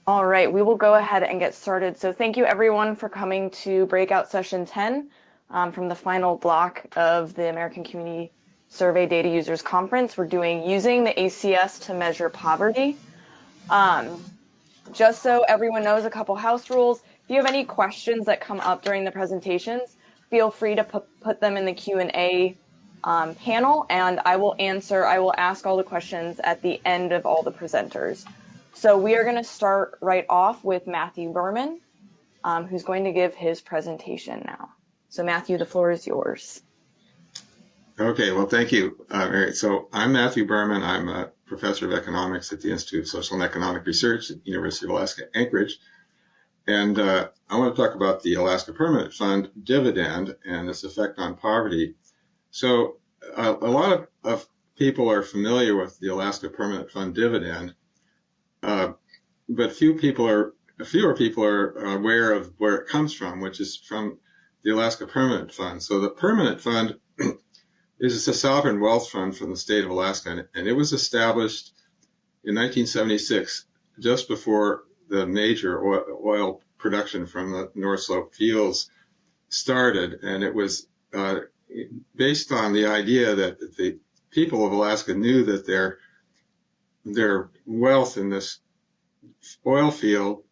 All right, we will go ahead and get started. So thank you everyone for coming to breakout session 10 from the final block of the American Community Survey Data Users Conference. We're doing using the ACS to measure poverty. Just so everyone knows, a couple house rules. If you have any questions that come up during the presentations, feel free to put them in the Q&A panel, and I will ask all the questions at the end of all the presenters. So we are going to start right off with Matthew Berman, who's going to give his presentation now. So Matthew, the floor is yours. Okay, well, thank you, Mary. So I'm Matthew Berman. I'm a professor of economics at the Institute of Social and Economic Research at the University of Alaska, Anchorage. And I want to talk about the Alaska Permanent Fund dividend and its effect on poverty. So a lot of people are familiar with the Alaska Permanent Fund dividend, but fewer people are aware of where it comes from, which is from the Alaska Permanent Fund. So the Permanent Fund is a sovereign wealth fund from the state of Alaska, and it was established in 1976, just before the major oil production from the North Slope fields started, and it was based on the idea that the people of Alaska knew that their wealth in this oil field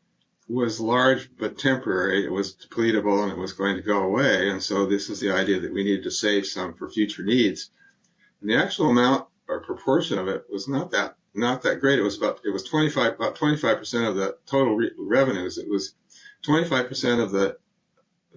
was large but temporary. It was depletable and it was going to go away. And so this is the idea that we needed to save some for future needs. And the actual amount or proportion of it was not that great. It was about 25% of the total revenues. It was 25% of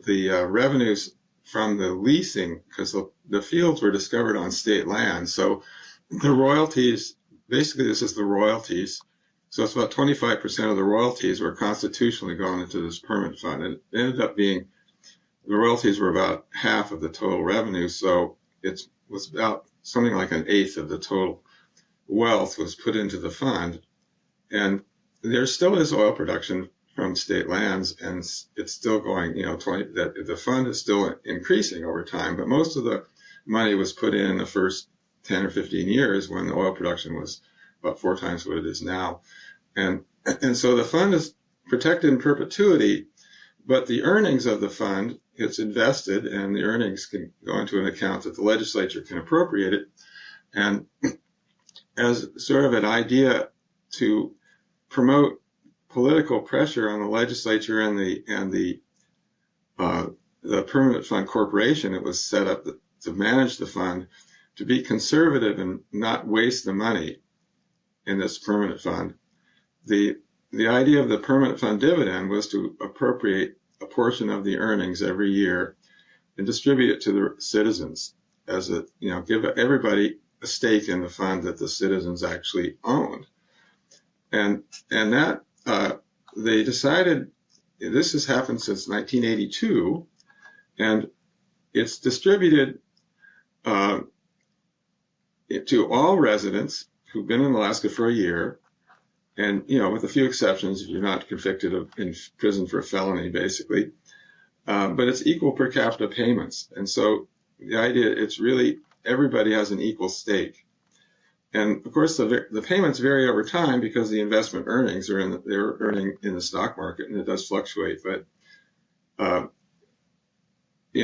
the revenues from the leasing, because the fields were discovered on state land. So the royalties, basically this is the royalties. So it's about 25% of the royalties were constitutionally going into this permanent fund. And it ended up being, the royalties were about half of the total revenue. So it was about something like an eighth of the total wealth was put into the fund. And there still is oil production from state lands, and it's still going, the fund is still increasing over time, but most of the money was put in the first 10 or 15 years when the oil production was about 4 times what it is now. And so the fund is protected in perpetuity, but the earnings of the fund, it's invested, and the earnings can go into an account that the legislature can appropriate it. And as sort of an idea to promote political pressure on the legislature and the Permanent Fund Corporation, it was set up to manage the fund, to be conservative and not waste the money in this permanent fund. The idea of the permanent fund dividend was to appropriate a portion of the earnings every year and distribute it to the citizens as give everybody a stake in the fund that the citizens actually owned. And that they decided, this has happened since 1982, and it's distributed to all residents who've been in Alaska for a year, and with a few exceptions, if you're not convicted in prison for a felony, basically. But it's equal per capita payments, and so the idea, it's really everybody has an equal stake. And of course, the payments vary over time because the investment earnings they're earning in the stock market, and it does fluctuate. But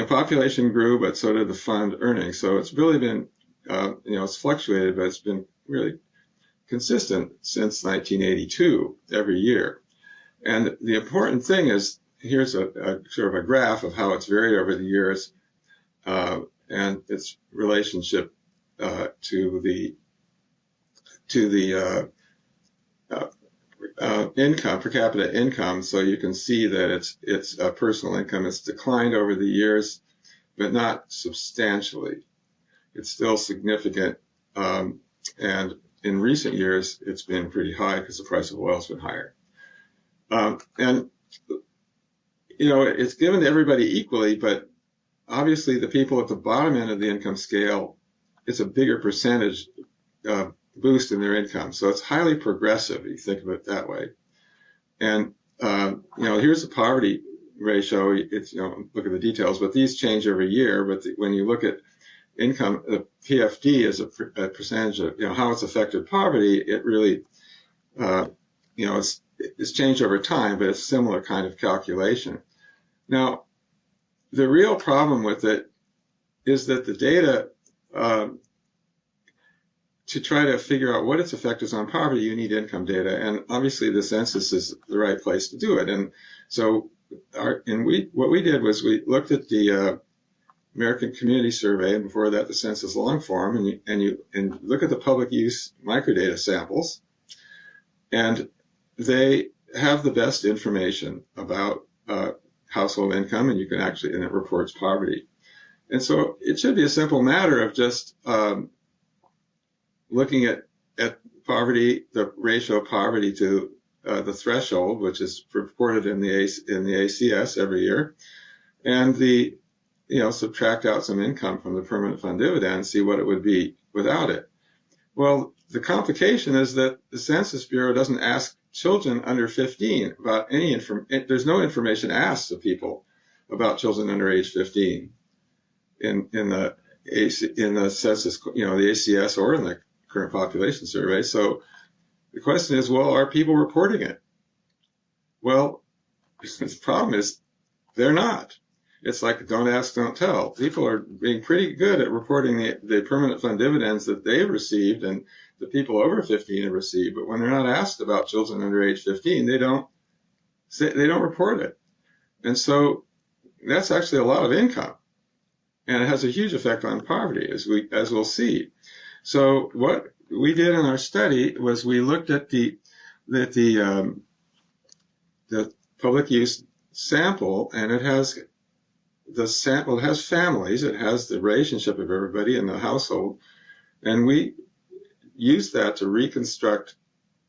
population grew, but so did the fund earnings. So it's really been, it's fluctuated, but it's been really consistent since 1982 every year. And the important thing is, here's a sort of a graph of how it's varied over the years, and its relationship to the income, per capita income. So you can see that its personal income has declined over the years, but not substantially. It's still significant, and in recent years, it's been pretty high because the price of oil has been higher. And it's given to everybody equally, but obviously the people at the bottom end of the income scale, it's a bigger percentage boost in their income. So it's highly progressive, if you think of it that way. And, here's the poverty ratio. It's, look at the details, but these change every year. But when you look at income, the PFD is a percentage of, how it's affected poverty. It really it's changed over time, but it's a similar kind of calculation. Now, the real problem with it is that the data, to try to figure out what its effect is on poverty, you need income data, and obviously the census is the right place to do it. And so, what we did was we looked at the American Community Survey, and before that the census long form, and look at the public use microdata samples, and they have the best information about household income, and it reports poverty. And so it should be a simple matter of just looking at poverty, the ratio of poverty to the threshold, which is reported in the ACS every year, and subtract out some income from the permanent fund dividend, see what it would be without it. Well, the complication is that the Census Bureau doesn't ask children under 15 about any information. There's no information asked of people about children under age 15 in the census, the ACS or in the current population survey. So the question is, well, are people reporting it? Well, the problem is they're not. It's like don't ask, don't tell. People are being pretty good at reporting the permanent fund dividends that they've received and the people over 15 have received. But when they're not asked about children under age 15, they don't report it. And so that's actually a lot of income, and it has a huge effect on poverty, as we'll see. So what we did in our study was we looked at the public use sample, and it has families, it has the relationship of everybody in the household, and we used that to reconstruct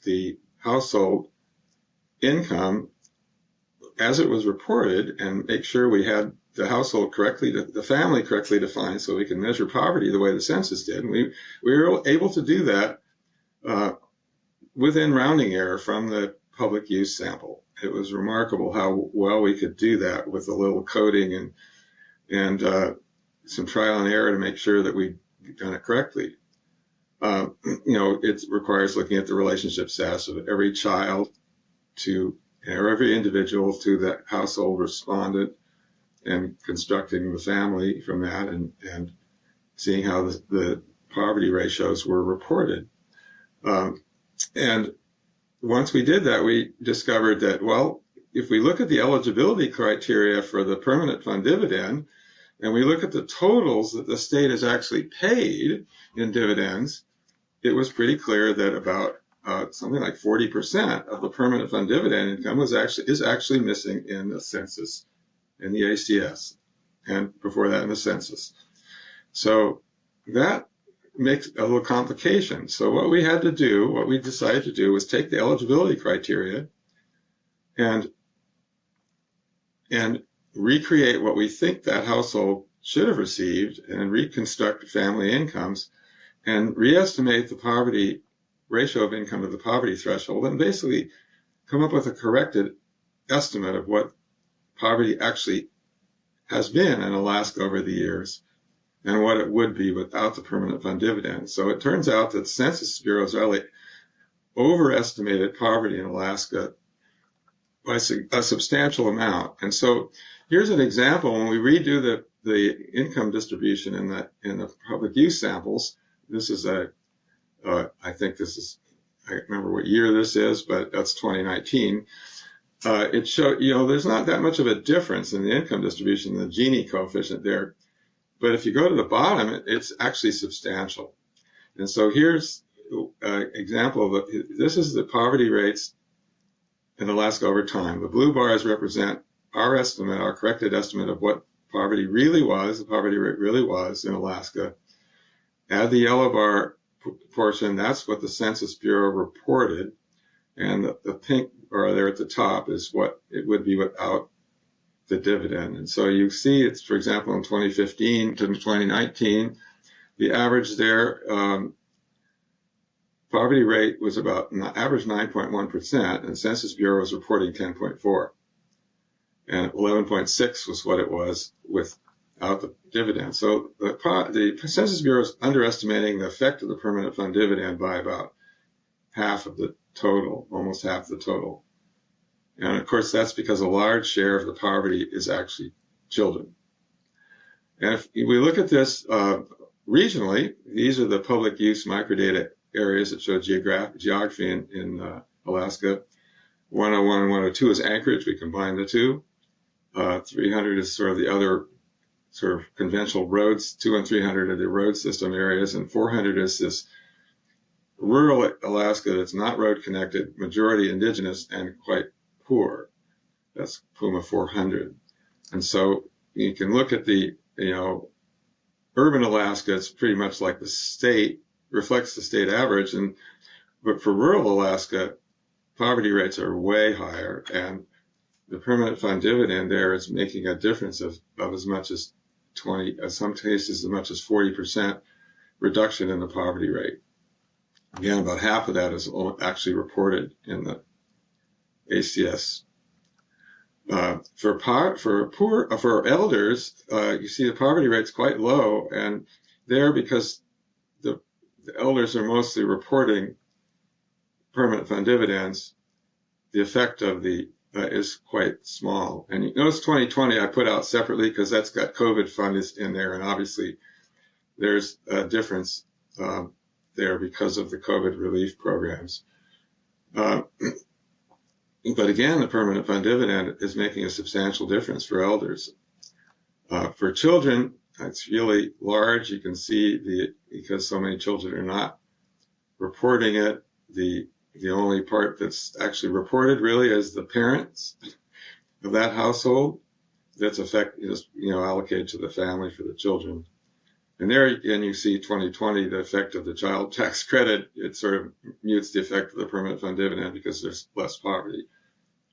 the household income as it was reported and make sure we had the household the family correctly defined, so we can measure poverty the way the census did. And we were able to do that within rounding error from the public use sample. It was remarkable how well we could do that with a little coding and some trial and error to make sure that we'd done it correctly. It requires looking at the relationship status of every child or every individual to the household respondent, and constructing the family from that, and seeing how the poverty ratios were reported. And once we did that, we discovered that, well, if we look at the eligibility criteria for the permanent fund dividend, and we look at the totals that the state has actually paid in dividends, it was pretty clear that about something like 40% of the permanent fund dividend income is actually missing in the census, in the ACS, and before that in the census. So that makes a little complication. So what we decided to do was take the eligibility criteria and recreate what we think that household should have received, and reconstruct family incomes and reestimate the poverty ratio of income to the poverty threshold, and basically come up with a corrected estimate of what poverty actually has been in Alaska over the years and what it would be without the permanent fund dividend. So it turns out that the Census Bureau has really overestimated poverty in Alaska by a substantial amount. And so here's an example. When we redo the income distribution in the public use samples, this is I remember what year this is, but that's 2019. It showed, there's not that much of a difference in the income distribution, the Gini coefficient there. But if you go to the bottom, it's actually substantial. And so here's an example this is the poverty rates in Alaska over time. The blue bars represent our corrected estimate of what poverty really was, the poverty rate really was in Alaska. Add the yellow bar portion, that's what the Census Bureau reported. And the pink bar there at the top is what it would be without the dividend. And so you see it's, for example, in 2015 to 2019, the average there, poverty rate was about average 9.1%, and Census Bureau was reporting 10.4. And 11.6 was what it was without the dividend. So the Census Bureau is underestimating the effect of the permanent fund dividend by about half of total, almost half the total. And of course, that's because a large share of the poverty is actually children. And if we look at this regionally, these are the public use microdata areas that show geography in Alaska. 101 and 102 is Anchorage. We combine the two. 300 is sort of the other sort of conventional roads. 2 and 300 are the road system areas, and 400 is this rural Alaska that's not road connected, majority indigenous and quite poor. That's Puma 400. And so you can look at the, urban Alaska, it's pretty much like the state, reflects the state average. But for rural Alaska, poverty rates are way higher, and the permanent fund dividend there is making a difference of as much as 20, in some cases as much as 40% reduction in the poverty rate. Again, about half of that is actually reported in the ACS. For elders, you see the poverty rate's quite low, and there, because the elders are mostly reporting permanent fund dividends, the effect of the is quite small. And you notice 2020 I put out separately because that's got COVID funds in there, and obviously there's a difference there because of the COVID relief programs. But again, the permanent fund dividend is making a substantial difference for elders. For children, it's really large. You can see because so many children are not reporting it, the only part that's actually reported really is the parents of that household. That's allocated to the family for the children. And there again, you see 2020, the effect of the child tax credit. It sort of mutes the effect of the permanent fund dividend because there's less poverty.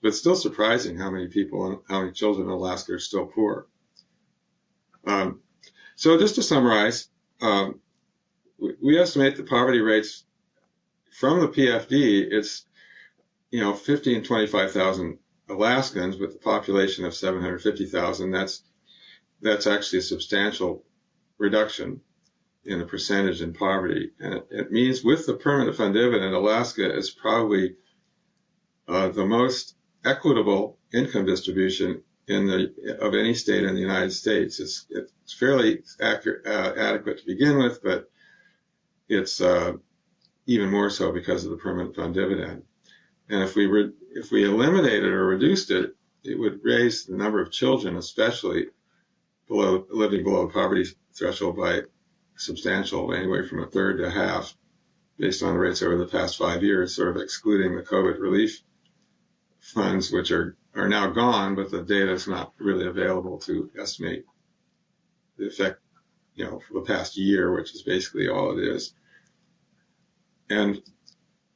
But it's still surprising how many children in Alaska are still poor. So just to summarize, we estimate the poverty rates from the PFD, it's 50 and 25,000 Alaskans with a population of 750,000. That's actually a substantial reduction in the percentage in poverty. And it means with the permanent fund dividend, Alaska is probably the most equitable income distribution of any state in the United States. It's fairly adequate to begin with, but it's even more so because of the permanent fund dividend. And if we eliminated or reduced it, it would raise the number of children, especially living below the poverty threshold, by substantial, anywhere from a third to a half, based on the rates over the past 5 years, sort of excluding the COVID relief funds, which are now gone, but the data is not really available to estimate the effect, for the past year, which is basically all it is. And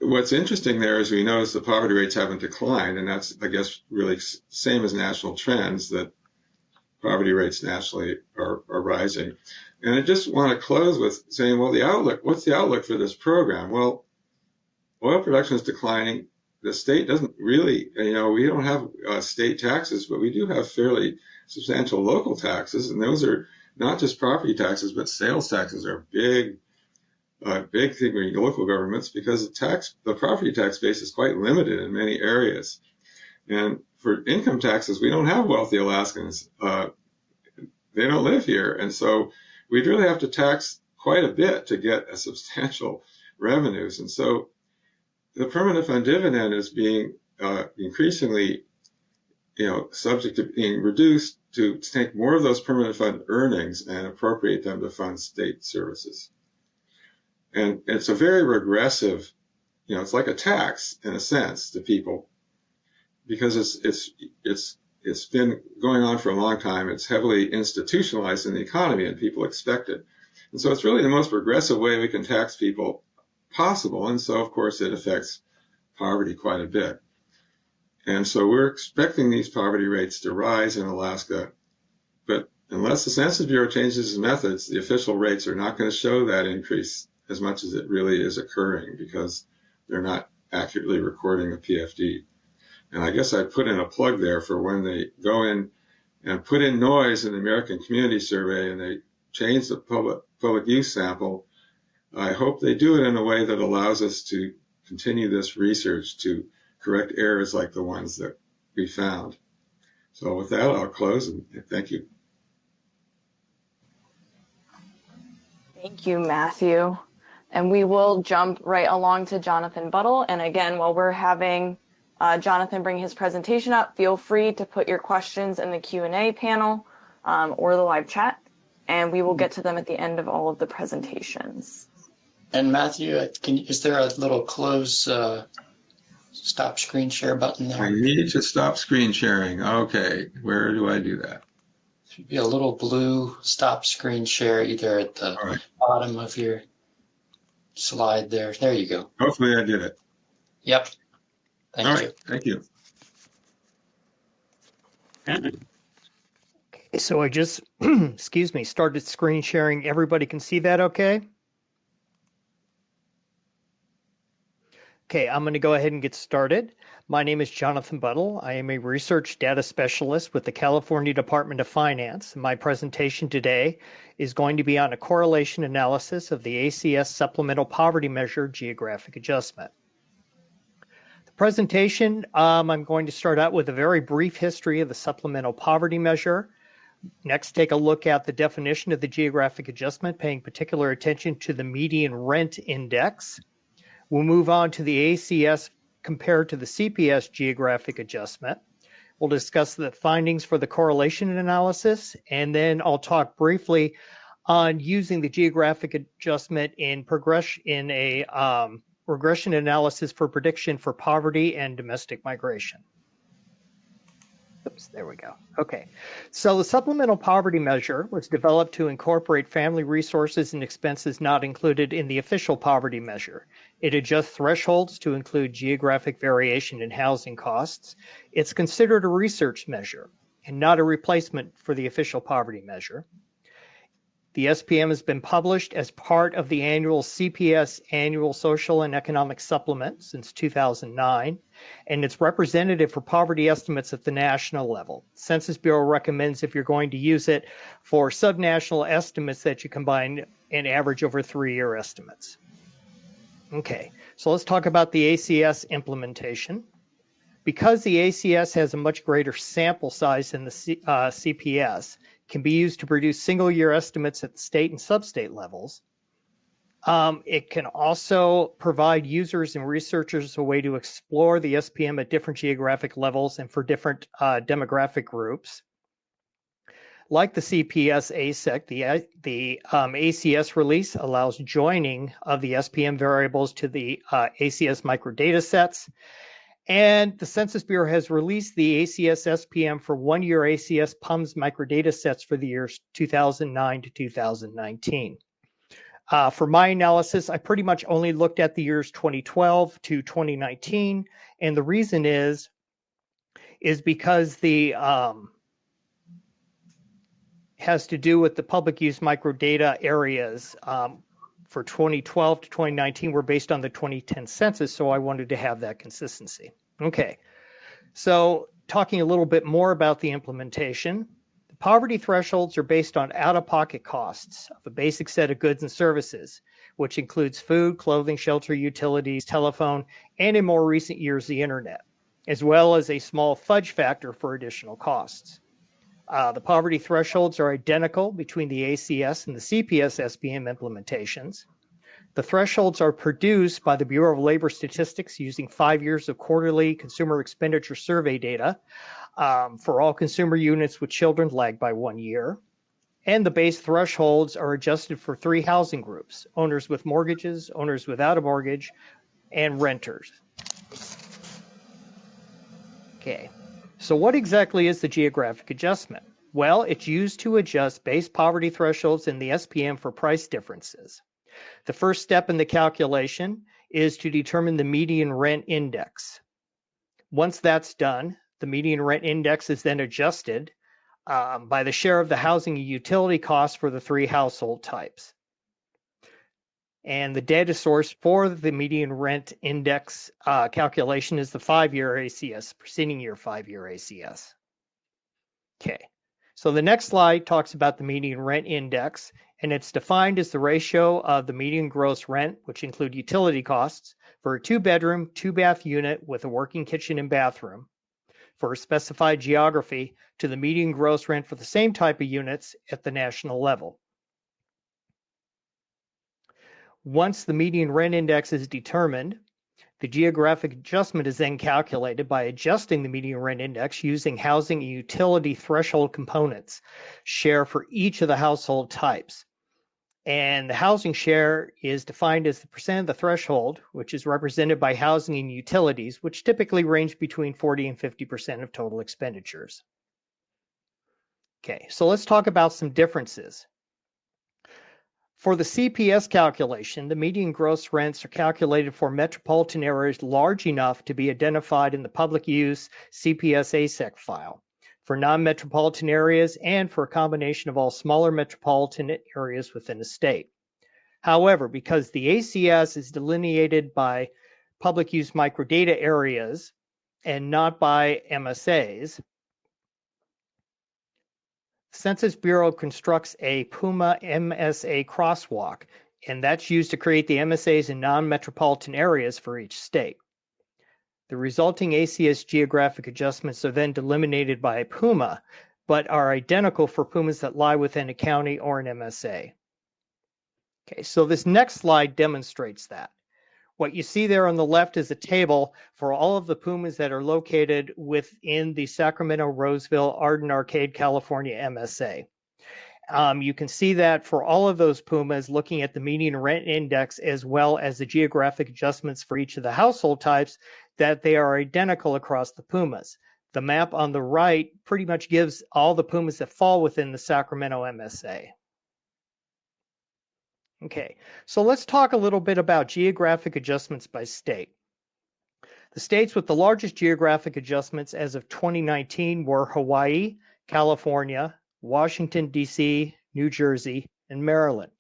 what's interesting there is we notice the poverty rates haven't declined, and that's, I guess, really same as national trends, that poverty rates nationally are rising. And I just want to close with saying, well, what's the outlook for this program? Well, oil production is declining. The state doesn't really, we don't have state taxes, but we do have fairly substantial local taxes, and those are not just property taxes, but sales taxes are a big thing in local governments, because the property tax base is quite limited in many areas. And for income taxes, we don't have wealthy Alaskans. They don't live here. And so we'd really have to tax quite a bit to get a substantial revenues. And so the permanent fund dividend is being increasingly, subject to being reduced to take more of those permanent fund earnings and appropriate them to fund state services. And it's a very regressive, it's like a tax in a sense to people, because it's been going on for a long time. It's heavily institutionalized in the economy, and people expect it. And so it's really the most regressive way we can tax people possible. And so, of course, it affects poverty quite a bit. And so we're expecting these poverty rates to rise in Alaska. But unless the Census Bureau changes its methods, the official rates are not going to show that increase as much as it really is occurring, because they're not accurately recording the PFD. And I guess I put in a plug there for when they go in and put in noise in the American Community Survey and they change the public use sample. I hope they do it in a way that allows us to continue this research to correct errors like the ones that we found. So with that, I'll close and thank you. Thank you, Matthew. And we will jump right along to Jonathan Buttle. And again, while we're having Jonathan bring his presentation up, feel free to put your questions in the Q&A panel or the live chat, and we will get to them at the end of all of the presentations. And Matthew, is there a little close stop screen share button there? I need to stop screen sharing. Okay, where do I do that? There should be a little blue stop screen share either at the bottom of your slide there. There you go. Hopefully I did it. Yep. Thank you. Thank you. Okay, so I just, excuse me, started screen sharing. Everybody can see that okay? Okay, I'm going to go ahead and get started. My name is Jonathan Buttle. I am a research data specialist with the California Department of Finance. My presentation today is going to be on a correlation analysis of the ACS Supplemental Poverty Measure geographic adjustment. The presentation, I'm going to start out with a very brief history of the Supplemental Poverty Measure. Next, take a look at the definition of the geographic adjustment, paying particular attention to the median rent index. We'll move on to the ACS compared to the CPS geographic adjustment. We'll discuss the findings for the correlation analysis, and then I'll talk briefly on using the geographic adjustment in regression analysis for prediction for poverty and domestic migration. Oops, there we go. Okay, so the supplemental poverty measure was developed to incorporate family resources and expenses not included in the official poverty measure. It adjusts thresholds to include geographic variation in housing costs. It's considered a research measure and not a replacement for the official poverty measure. The SPM has been published as part of the annual CPS Annual Social and Economic Supplement since 2009, and it's representative for poverty estimates at the national level. Census Bureau recommends, if you're going to use it, for subnational estimates that you combine and average over 3-year estimates. Okay, so let's talk about the ACS implementation. Because the ACS has a much greater sample size than the CPS, can be used to produce single-year estimates at the state and sub-state levels. It can also provide users and researchers a way to explore the SPM at different geographic levels and for different demographic groups. Like the CPS ASEC, the ACS release allows joining of the SPM variables to the ACS microdata sets. And the Census Bureau has released the ACS SPM for 1-year ACS PUMS microdata sets for the years 2009 to 2019. For my analysis, I pretty much only looked at the years 2012 to 2019. And the reason is because the has to do with the public use microdata areas for 2012 to 2019 were based on the 2010 census, so I wanted to have that consistency. Okay, so talking a little bit more about the implementation, the poverty thresholds are based on out-of-pocket costs of a basic set of goods and services, which includes food, clothing, shelter, utilities, telephone, and in more recent years, the internet, as well as a small fudge factor for additional costs. The poverty thresholds are identical between the ACS and the CPS SPM implementations. The thresholds are produced by the Bureau of Labor Statistics using 5 years of quarterly consumer expenditure survey data for all consumer units with children lagged by 1 year. And the base thresholds are adjusted for 3 housing groups: owners with mortgages, owners without a mortgage, and renters. Okay. So what exactly is the geographic adjustment? Well, it's used to adjust base poverty thresholds in the SPM for price differences. The first step in the calculation is to determine the median rent index. Once that's done, the median rent index is then adjusted by the share of the housing and utility costs for the 3 household types. And the data source for the median rent index calculation is the 5-year ACS, preceding year 5-year ACS. Okay, so the next slide talks about the median rent index and it's defined as the ratio of the median gross rent, which include utility costs, for a 2-bedroom, 2-bath unit with a working kitchen and bathroom for a specified geography to the median gross rent for the same type of units at the national level. Once the median rent index is determined, the geographic adjustment is then calculated by adjusting the median rent index using housing and utility threshold components share for each of the household types. And the housing share is defined as the percent of the threshold, which is represented by housing and utilities, which typically range between 40 and 50% of total expenditures. Okay, so let's talk about some differences. For the CPS calculation, the median gross rents are calculated for metropolitan areas large enough to be identified in the public use CPS ASEC file, for non-metropolitan areas, and for a combination of all smaller metropolitan areas within a state. However, because the ACS is delineated by public use microdata areas and not by MSAs, Census Bureau constructs a PUMA MSA crosswalk, and that's used to create the MSAs in non-metropolitan areas for each state. The resulting ACS geographic adjustments are then delimited by a PUMA, but are identical for PUMAs that lie within a county or an MSA. Okay, so this next slide demonstrates that. What you see there on the left is a table for all of the PUMAs that are located within the Sacramento, Roseville, Arden, Arcade, California MSA. You can see that for all of those PUMAs, looking at the median rent index as well as the geographic adjustments for each of the household types, that they are identical across the PUMAs. The map on the right pretty much gives all the PUMAs that fall within the Sacramento MSA. Okay, so let's talk a little bit about geographic adjustments by state. The states with the largest geographic adjustments as of 2019 were Hawaii, California, Washington, D.C., New Jersey, and Maryland.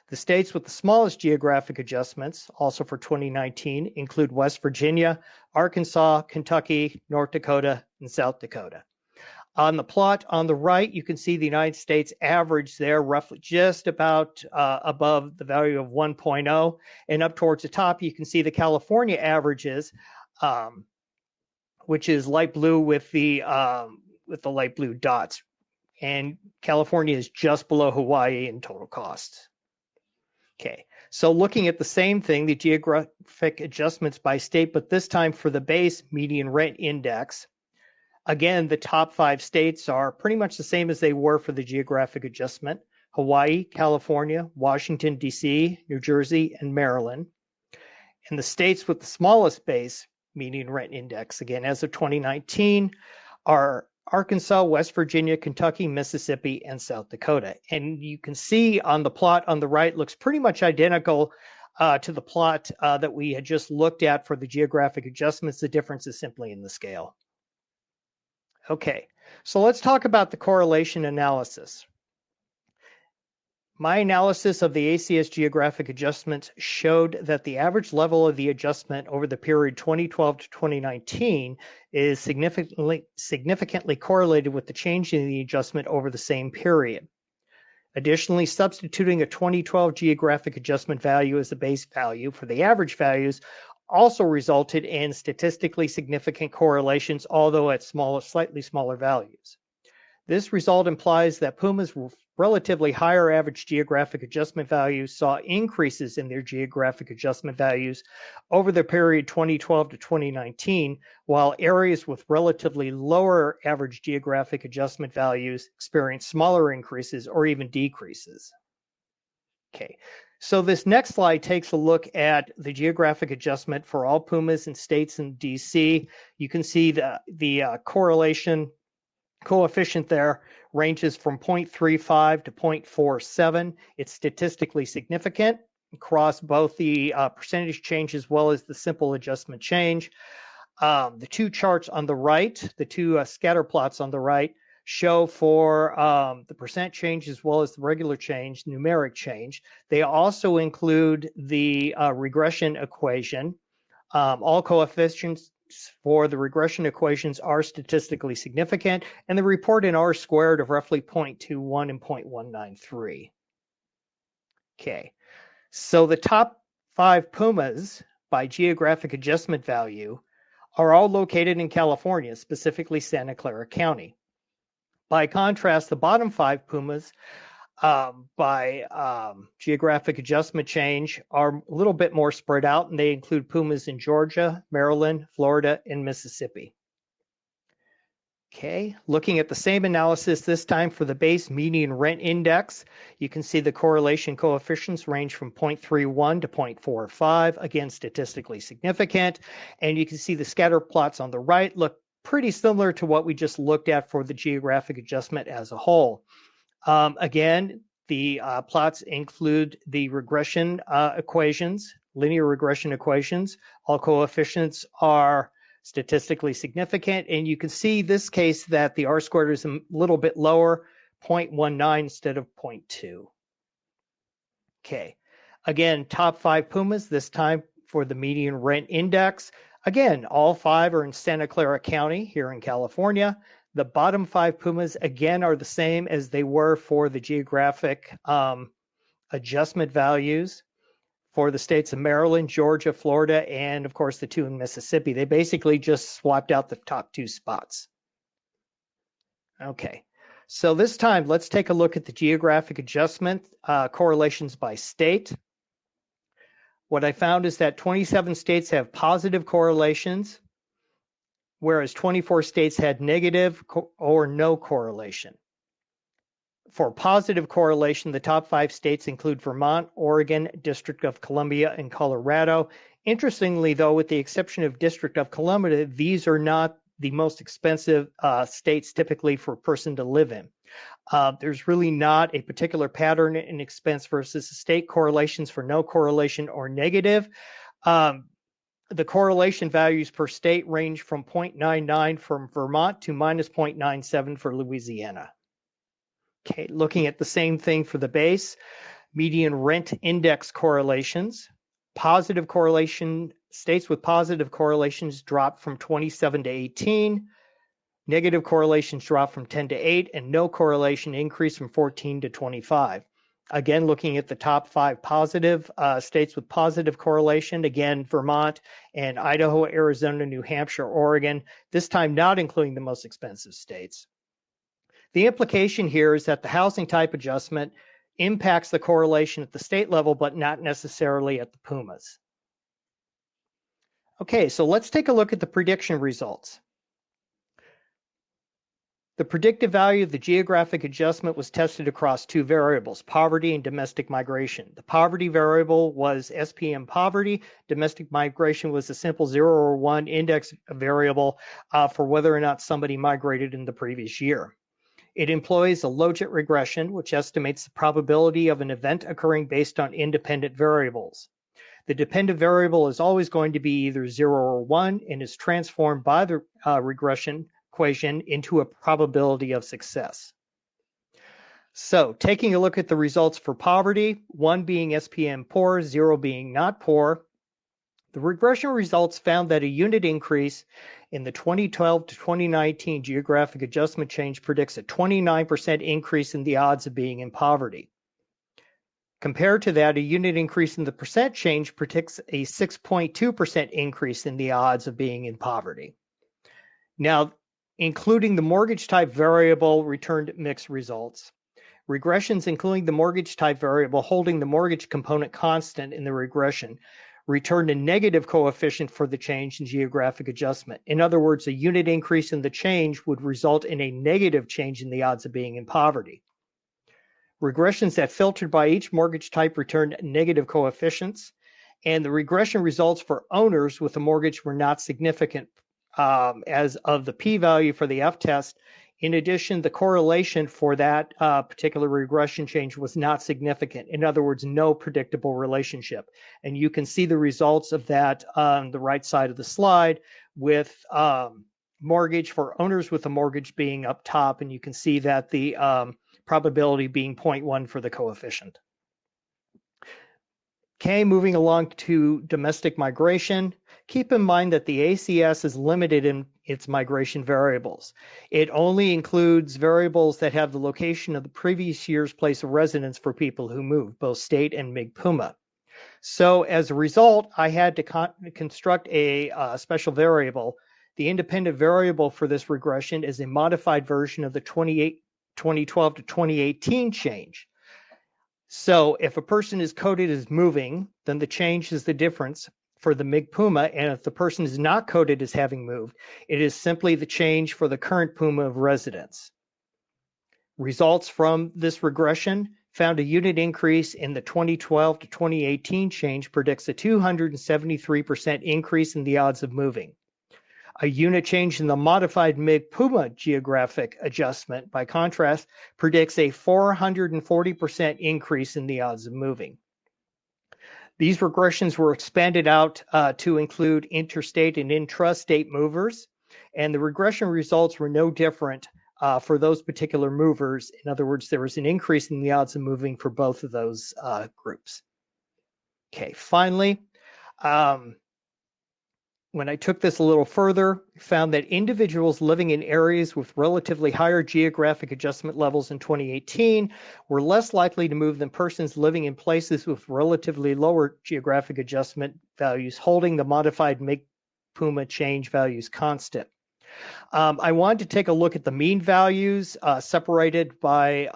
The states with the smallest geographic adjustments, also for 2019, include West Virginia, Arkansas, Kentucky, North Dakota, and South Dakota. On the plot on the right, you can see the United States average there, roughly just about above the value of 1.0. And up towards the top, you can see the California averages, which is light blue with the light blue dots. And California is just below Hawaii in total costs. Okay, so looking at the same thing, the geographic adjustments by state, but this time for the base median rent index. Again, the top 5 states are pretty much the same as they were for the geographic adjustment: Hawaii, California, Washington, D.C., New Jersey, and Maryland. And the states with the smallest base median rent index, again, as of 2019, are Arkansas, West Virginia, Kentucky, Mississippi, and South Dakota. And you can see on the plot on the right looks pretty much identical to the plot that we had just looked at for the geographic adjustments. The difference is simply in the scale. Okay, so let's talk about the correlation analysis. My analysis of the ACS geographic adjustments showed that the average level of the adjustment over the period 2012 to 2019 is significantly correlated with the change in the adjustment over the same period. Additionally, substituting a 2012 geographic adjustment value as the base value for the average values also resulted in statistically significant correlations, although at slightly smaller values. This result implies that PUMA's relatively higher average geographic adjustment values saw increases in their geographic adjustment values over the period 2012 to 2019, while areas with relatively lower average geographic adjustment values experienced smaller increases or even decreases. Okay, so this next slide takes a look at the geographic adjustment for all PUMAs and states in DC. You can see the correlation coefficient there ranges from 0.35 to 0.47. It's statistically significant across both the percentage change as well as the simple adjustment change. The two charts on the right, the two scatter plots on the right, show for the percent change as well as the regular change, numeric change. They also include the regression equation. All coefficients for the regression equations are statistically significant, and they report an R squared of roughly 0.21 and 0.193. Okay, so the top 5 pumas by geographic adjustment value are all located in California, specifically Santa Clara County. By contrast, the bottom 5 pumas by geographic adjustment change are a little bit more spread out, and they include pumas in Georgia, Maryland, Florida, and Mississippi. Okay, looking at the same analysis this time for the base median rent index, you can see the correlation coefficients range from 0.31 to 0.45, again, statistically significant. And you can see the scatter plots on the right look pretty similar to what we just looked at for the geographic adjustment as a whole. Again, the plots include the regression equations, linear regression equations. All coefficients are statistically significant, and you can see this case that the R-squared is a little bit lower, 0.19 instead of 0.2. Okay, again, top 5 pumas, this time for the median rent index. Again, all 5 are in Santa Clara County here in California. The bottom 5 pumas, again, are the same as they were for the geographic adjustment values for the states of Maryland, Georgia, Florida, and of course the 2 in Mississippi. They basically just swapped out the top 2 spots. Okay, so this time let's take a look at the geographic adjustment correlations by state. What I found is that 27 states have positive correlations, whereas 24 states had negative or no correlation. For positive correlation, the top 5 states include Vermont, Oregon, District of Columbia, and Colorado. Interestingly, though, with the exception of District of Columbia, these are not the most expensive states typically for a person to live in. There's really not a particular pattern in expense versus state correlations for no correlation or negative. The correlation values per state range from 0.99 from Vermont to minus 0.97 for Louisiana. Okay, looking at the same thing for the base, median rent index correlations. Positive correlation, states with positive correlations drop from 27 to 18. Negative correlations drop from 10 to 8, and no correlation increase from 14 to 25. Again, looking at the top 5 positive states with positive correlation, again, Vermont and Idaho, Arizona, New Hampshire, Oregon, this time not including the most expensive states. The implication here is that the housing type adjustment impacts the correlation at the state level, but not necessarily at the pumas. Okay, so let's take a look at the prediction results. The predictive value of the geographic adjustment was tested across 2 variables, poverty and domestic migration. The poverty variable was SPM poverty. Domestic migration was a simple 0 or 1 index variable for whether or not somebody migrated in the previous year. It employs a logit regression, which estimates the probability of an event occurring based on independent variables. The dependent variable is always going to be either 0 or 1 and is transformed by the regression equation into a probability of success. So taking a look at the results for poverty, 1 being SPM poor, 0 being not poor, the regression results found that a unit increase in the 2012 to 2019 geographic adjustment change predicts a 29% increase in the odds of being in poverty. Compared to that, a unit increase in the percent change predicts a 6.2% increase in the odds of being in poverty. Now, including the mortgage type variable returned mixed results. Regressions including the mortgage type variable holding the mortgage component constant in the regression returned a negative coefficient for the change in geographic adjustment. In other words, a unit increase in the change would result in a negative change in the odds of being in poverty. Regressions that filtered by each mortgage type returned negative coefficients, and the regression results for owners with a mortgage were not significant as of the p-value for the f-test. In addition, the correlation for that particular regression change was not significant. In other words, no predictable relationship. And you can see the results of that on the right side of the slide with mortgage for owners with a mortgage being up top. And you can see that the probability being 0.1 for the coefficient. Okay, moving along to domestic migration. keep in mind that the ACS is limited in its migration variables. It only includes variables that have the location of the previous year's place of residence for people who moved, both state and MIG-PUMA. So as a result, I had to construct a special variable. The independent variable for this regression is a modified version of the 2012 to 2018 change. So if a person is coded as moving, then the change is the difference for the MIG-PUMA, and if the person is not coded as having moved, it is simply the change for the current PUMA of residence. Results from this regression found a unit increase in the 2012 to 2018 change predicts a 273% increase in the odds of moving. A unit change in the modified MIG-PUMA geographic adjustment, by contrast, predicts a 440% increase in the odds of moving. These regressions were expanded out to include interstate and intrastate movers, and the regression results were no different for those particular movers. In other words, there was an increase in the odds of moving for both of those groups. Okay, finally, when I took this a little further, found that individuals living in areas with relatively higher geographic adjustment levels in 2018 were less likely to move than persons living in places with relatively lower geographic adjustment values, holding the modified MIG-PUMA change values constant. I wanted to take a look at the mean values separated by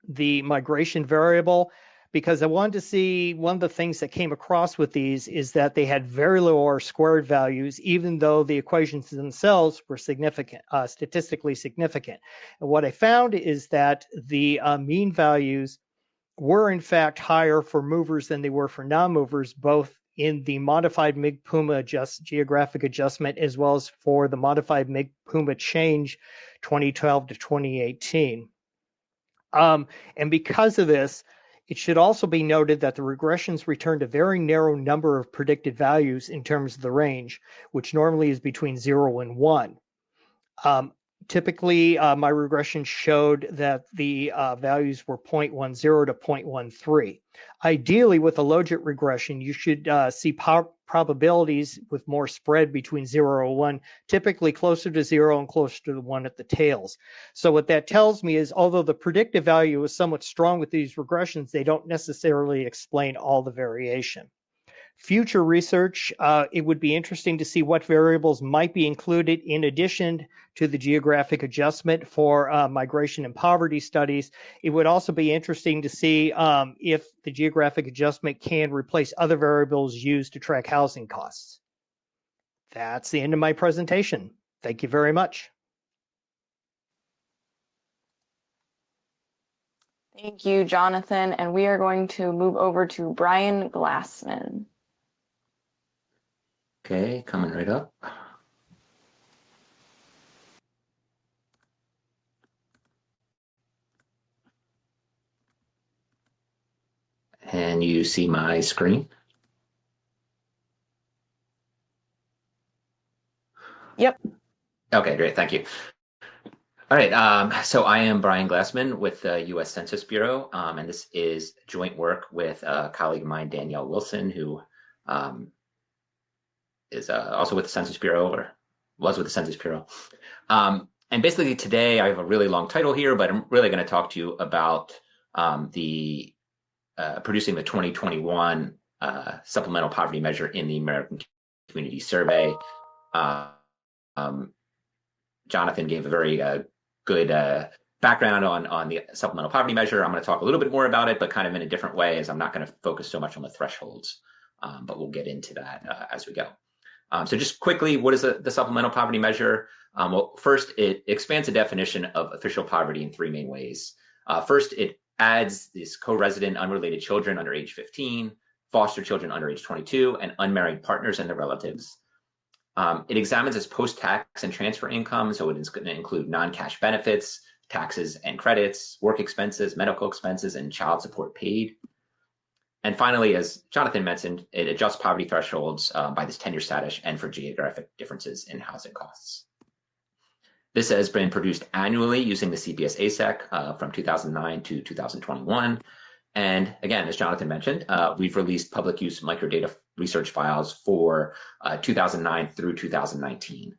the migration variable, because I wanted to see, one of the things that came across with these is that they had very low R-squared values, even though the equations themselves were significant, statistically significant. And what I found is that the mean values were in fact higher for movers than they were for non-movers, both in the modified MIG-PUMA geographic adjustment as well as for the modified MIG-PUMA change 2012 to 2018. And because of this, it should also be noted that the regressions returned a very narrow number of predicted values in terms of the range, which normally is between 0 and 1. Typically, my regression showed that the values were 0.10 to 0.13. Ideally, with a logit regression, you should see probabilities with more spread between 0 and 1, typically closer to 0 and closer to 1 at the tails. So what that tells me is, although the predictive value is somewhat strong with these regressions, they don't necessarily explain all the variation. Future research, it would be interesting to see what variables might be included in addition to the geographic adjustment for migration and poverty studies. It would also be interesting to see if the geographic adjustment can replace other variables used to track housing costs. That's the end of my presentation. Thank you very much. Thank you, Jonathan. And we are going to move over to Brian Glassman. Okay, coming right up. And you see my screen? Yep. Okay, great, thank you. All right, so I am Brian Glassman with the U.S. Census Bureau, and this is joint work with a colleague of mine, Danielle Wilson, who is also with the Census Bureau, or was with the Census Bureau. And basically today, I have a really long title here, but I'm really going to talk to you about producing the 2021 supplemental poverty measure in the American Community Survey. Jonathan gave a very good background on the supplemental poverty measure. I'm going to talk a little bit more about it, but kind of in a different way, as I'm not going to focus so much on the thresholds, but we'll get into that as we go. So just quickly, what is the supplemental poverty measure? Well, first, it expands the definition of official poverty in three main ways. First, it adds these co-resident unrelated children under age 15, foster children under age 22, and unmarried partners and their relatives. It examines as post-tax and transfer income, so it is going to include non-cash benefits, taxes and credits, work expenses, medical expenses, and child support paid. And finally, as Jonathan mentioned, it adjusts poverty thresholds by this tenure status and for geographic differences in housing costs. This has been produced annually using the CPS ASEC from 2009 to 2021. And again, as Jonathan mentioned, we've released public use microdata research files for 2009 through 2019.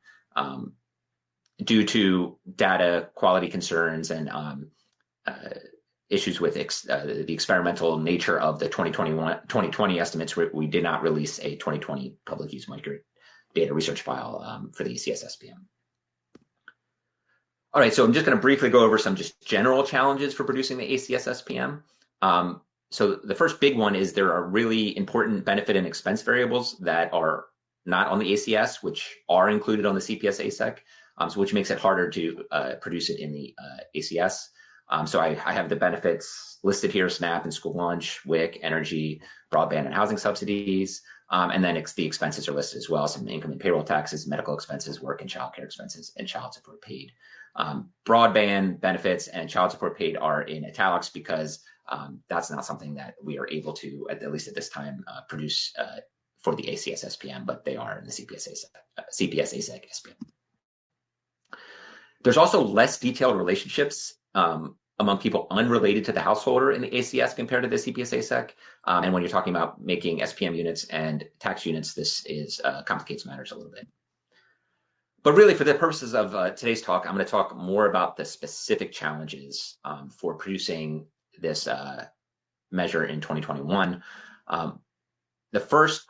Due to data quality concerns and issues with the experimental nature of the 2020 estimates, we did not release a 2020 public use microdata research file for the ACS SPM. All right, so I'm just going to briefly go over some just general challenges for producing the ACS SPM. So the first big one is there are really important benefit and expense variables that are not on the ACS, which are included on the CPS ASEC, so which makes it harder to produce it in the ACS. So I have the benefits listed here: SNAP and school lunch, WIC, energy, broadband and housing subsidies. And then the expenses are listed as well: some income and payroll taxes, medical expenses, work and child care expenses, and child support paid. Broadband benefits and child support paid are in italics because that's not something that we are able to, at least at this time, produce for the ACS SPM, but they are in the CPS ASEC SPM. There's also less detailed relationships among people unrelated to the householder in the ACS compared to the CPS ASEC. And when you're talking about making SPM units and tax units, this complicates matters a little bit. But really, for the purposes of today's talk, I'm going to talk more about the specific challenges for producing this measure in 2021. The first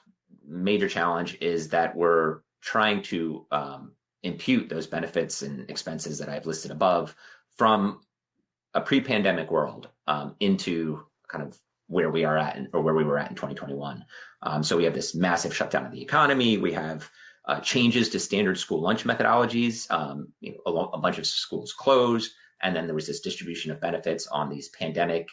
major challenge is that we're trying to impute those benefits and expenses that I've listed above from a pre-pandemic world into kind of where we are at, or where we were at in 2021. So we have this massive shutdown of the economy. We have changes to standard school lunch methodologies. A bunch of schools closed, and then there was this distribution of benefits on these pandemic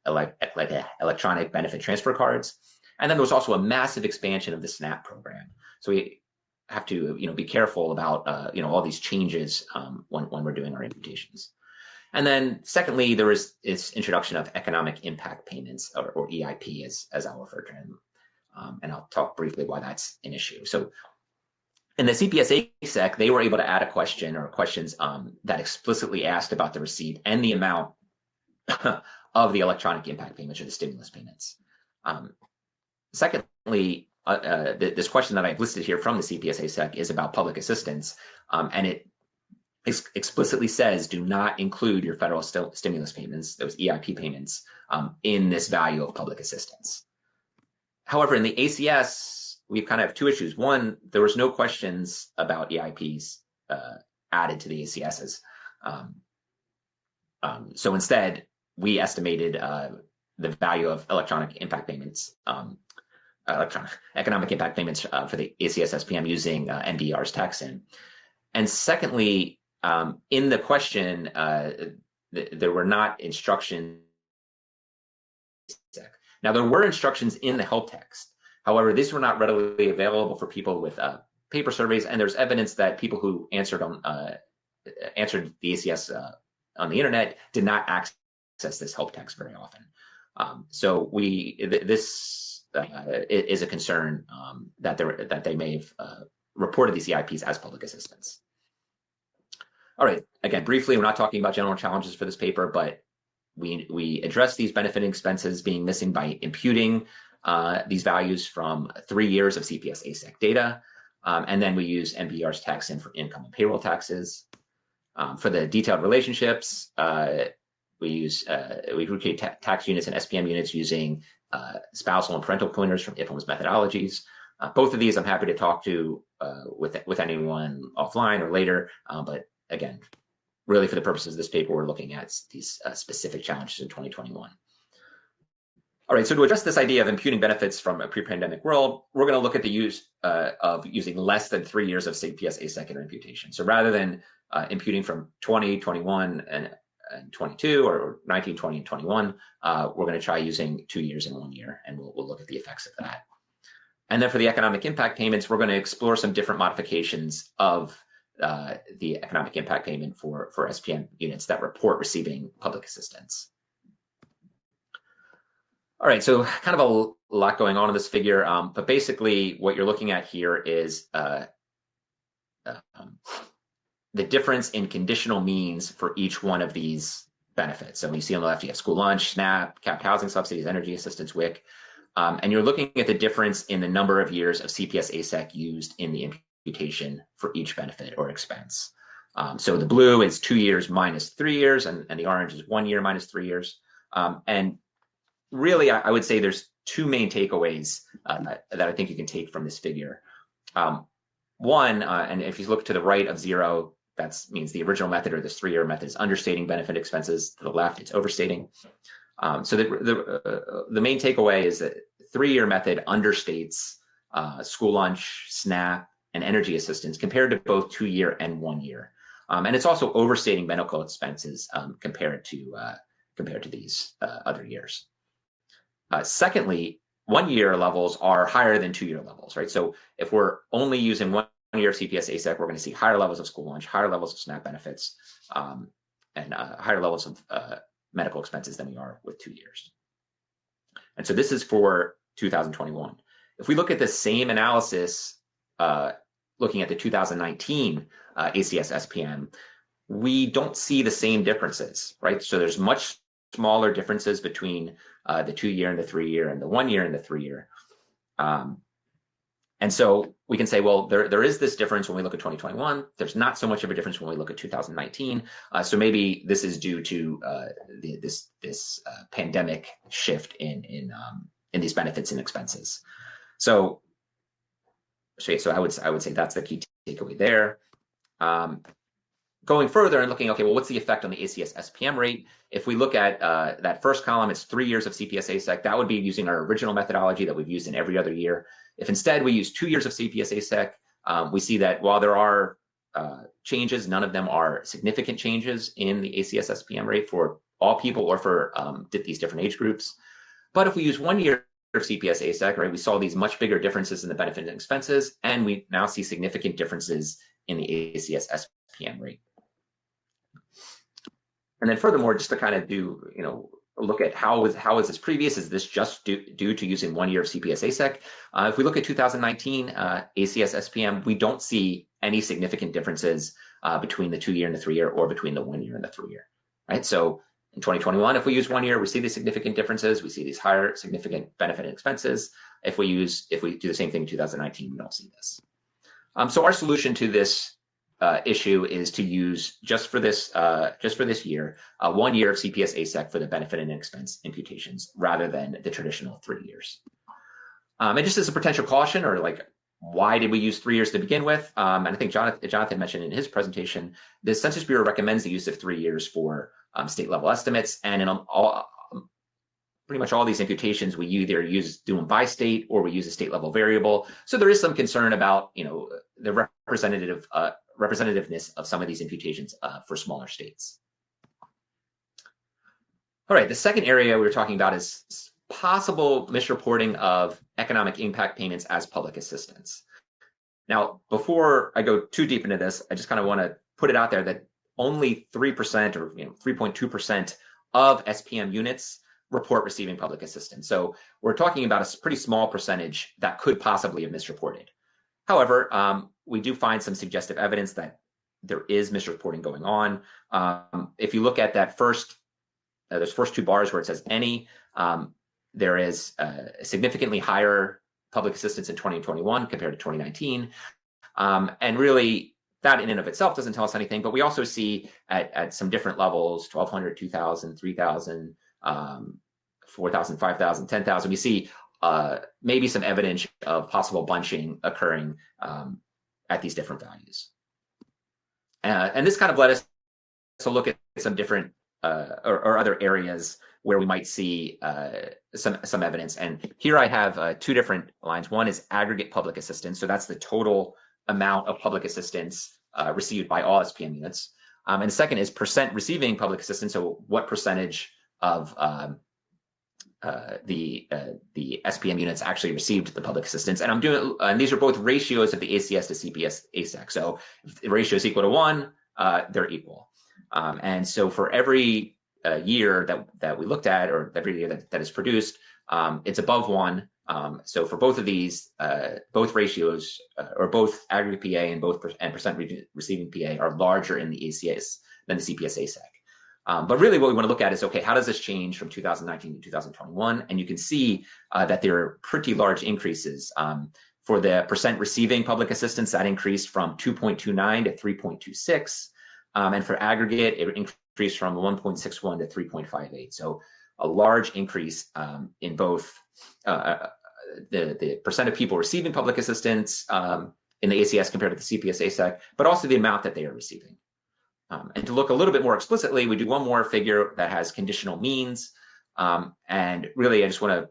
electronic benefit transfer cards. And then there was also a massive expansion of the SNAP program. So we have to be careful about all these changes when we're doing our imputations. And then secondly, there is this introduction of economic impact payments, or EIP as I'll refer to them. And I'll talk briefly why that's an issue. So in the CPS ASEC, they were able to add a question or questions that explicitly asked about the receipt and the amount of the electronic impact payments or the stimulus payments. Secondly, this question that I've listed here from the CPS ASEC is about public assistance, and it explicitly says do not include your federal stimulus payments, those EIP payments, in this value of public assistance. However, in the ACS, we kind of have two issues. One, there was no questions about EIPs added to the ACSs. So instead, we estimated the value of electronic impact payments, economic impact payments for the ACS SPM using NBER's tax-in. And secondly, in the question, there were not instructions. Now, there were instructions in the help text. However, these were not readily available for people with paper surveys, and there's evidence that people who answered the ACS on the internet did not access this help text very often. So this is a concern that they may have reported these EIPs as public assistance. All right, again, briefly, we're not talking about general challenges for this paper, but we address these benefit and expenses being missing by imputing these values from 3 years of CPS ASEC data. And then we use NBER's tax-in for income and payroll taxes. For the detailed relationships, we create tax units and SPM units using spousal and parental pointers from IFM's methodologies. Both of these I'm happy to talk to with anyone offline or later, but again, really for the purposes of this paper, we're looking at these specific challenges in 2021. All right, so to address this idea of imputing benefits from a pre-pandemic world, we're going to look at the use of using less than 3 years of CPS ASEC imputation. So rather than imputing from 20, 21, and 22, or 19, 20, and 21, we're going to try using 2 years and 1 year, and we'll look at the effects of that. And then for the economic impact payments, we're going to explore some different modifications of the economic impact payment for SPM units that report receiving public assistance. All right, so kind of a lot going on in this figure, but basically what you're looking at here is the difference in conditional means for each one of these benefits. So you see on the left, you have school lunch, SNAP, capped housing subsidies, energy assistance, WIC. and you're looking at the difference in the number of years of CPS ASEC used in the imputation for each benefit or expense. So the blue is 2 years minus 3 years, and the orange is 1 year minus 3 years. And really, I would say there's two main takeaways that I think you can take from this figure. One, and if you look to the right of 0, that means the original method or this 3-year method is understating benefit expenses. To the left, it's overstating. So the main takeaway is that 3-year method understates school lunch, SNAP, and energy assistance compared to both 2-year and 1 year. And it's also overstating medical expenses compared to these other years. Secondly, 1-year levels are higher than 2-year levels, right? So if we're only using 1 year of CPS ASEC, we're going to see higher levels of school lunch, higher levels of SNAP benefits, and higher levels of medical expenses than we are with 2 years. And so this is for 2021. If we look at the same analysis, looking at the 2019 ACS SPM, we don't see the same differences, right? So there's much smaller differences between the 2-year and the 3-year and the 1 year and the 3-year. And so we can say, well, there is this difference when we look at 2021. There's not so much of a difference when we look at 2019. So maybe this is due to this pandemic shift in these benefits and expenses. So I would say that's the key takeaway there. Going further and looking, okay, well, what's the effect on the ACS SPM rate? If we look at that first column, it's 3 years of CPS ASEC. That would be using our original methodology that we've used in every other year. If instead we use 2 years of CPS ASEC, we see that while there are changes, none of them are significant changes in the ACS SPM rate for all people or for these different age groups. But if we use 1 year of CPS ASEC, right, we saw these much bigger differences in the benefit and expenses, and we now see significant differences in the ACS SPM rate. And then furthermore, just to kind of do, look at how is this previous? Is this just due to using 1 year of CPS ASEC? If we look at 2019 ACS SPM, we don't see any significant differences between the 2-year and the 3-year, or between the 1 year and the 3-year, right? So in 2021, if we use 1 year, we see these significant differences. We see these higher significant benefit and expenses. If we do the same thing in 2019, we don't see this. So our solution to this issue is to use just for this year, 1 year of CPS ASEC for the benefit and expense imputations rather than the traditional 3 years. And just as a potential caution, or like, why did we use 3 years to begin with? And I think Jonathan mentioned in his presentation, the Census Bureau recommends the use of 3 years for state level estimates, and in pretty much all these imputations, we either do them by state or we use a state level variable. So there is some concern about the representativeness of some of these imputations for smaller states. All right, the second area we were talking about is possible misreporting of economic impact payments as public assistance. Now, before I go too deep into this, I just kind of want to put it out there that only 3% or 3.2% of SPM units report receiving public assistance. So we're talking about a pretty small percentage that could possibly have misreported. However, we do find some suggestive evidence that there is misreporting going on. If you look at that those first 2 bars where it says any, there is a significantly higher public assistance in 2021 compared to 2019. And really, that in and of itself doesn't tell us anything, but we also see at some different levels, 1,200, 2,000, 3,000, 4,000, 5,000, 10,000, we see maybe some evidence of possible bunching occurring at these different values. And this kind of led us to look at some different or other areas where we might see some evidence. And here I have 2 different lines. One is aggregate public assistance. So that's the total amount of public assistance received by all SPM units. And the second is percent receiving public assistance. So what percentage of the SPM units actually received the public assistance. And and these are both ratios of the ACS to CPS ASEC. So if the ratio is equal to 1, they're equal. And so for every year that we looked at, or every year that is produced, it's above 1. So for both of these, both ratios, or both aggregate PA and percent receiving PA, are larger in the ACS than the CPS ASEC. But really what we want to look at is, okay, how does this change from 2019 to 2021? And you can see that there are pretty large increases. For the percent receiving public assistance, that increased from 2.29 to 3.26. And for aggregate, it increased from 1.61 to 3.58. So a large increase in both the percent of people receiving public assistance in the ACS compared to the CPS ASEC, but also the amount that they are receiving. And to look a little bit more explicitly, we do one more figure that has conditional means. And really, I just want to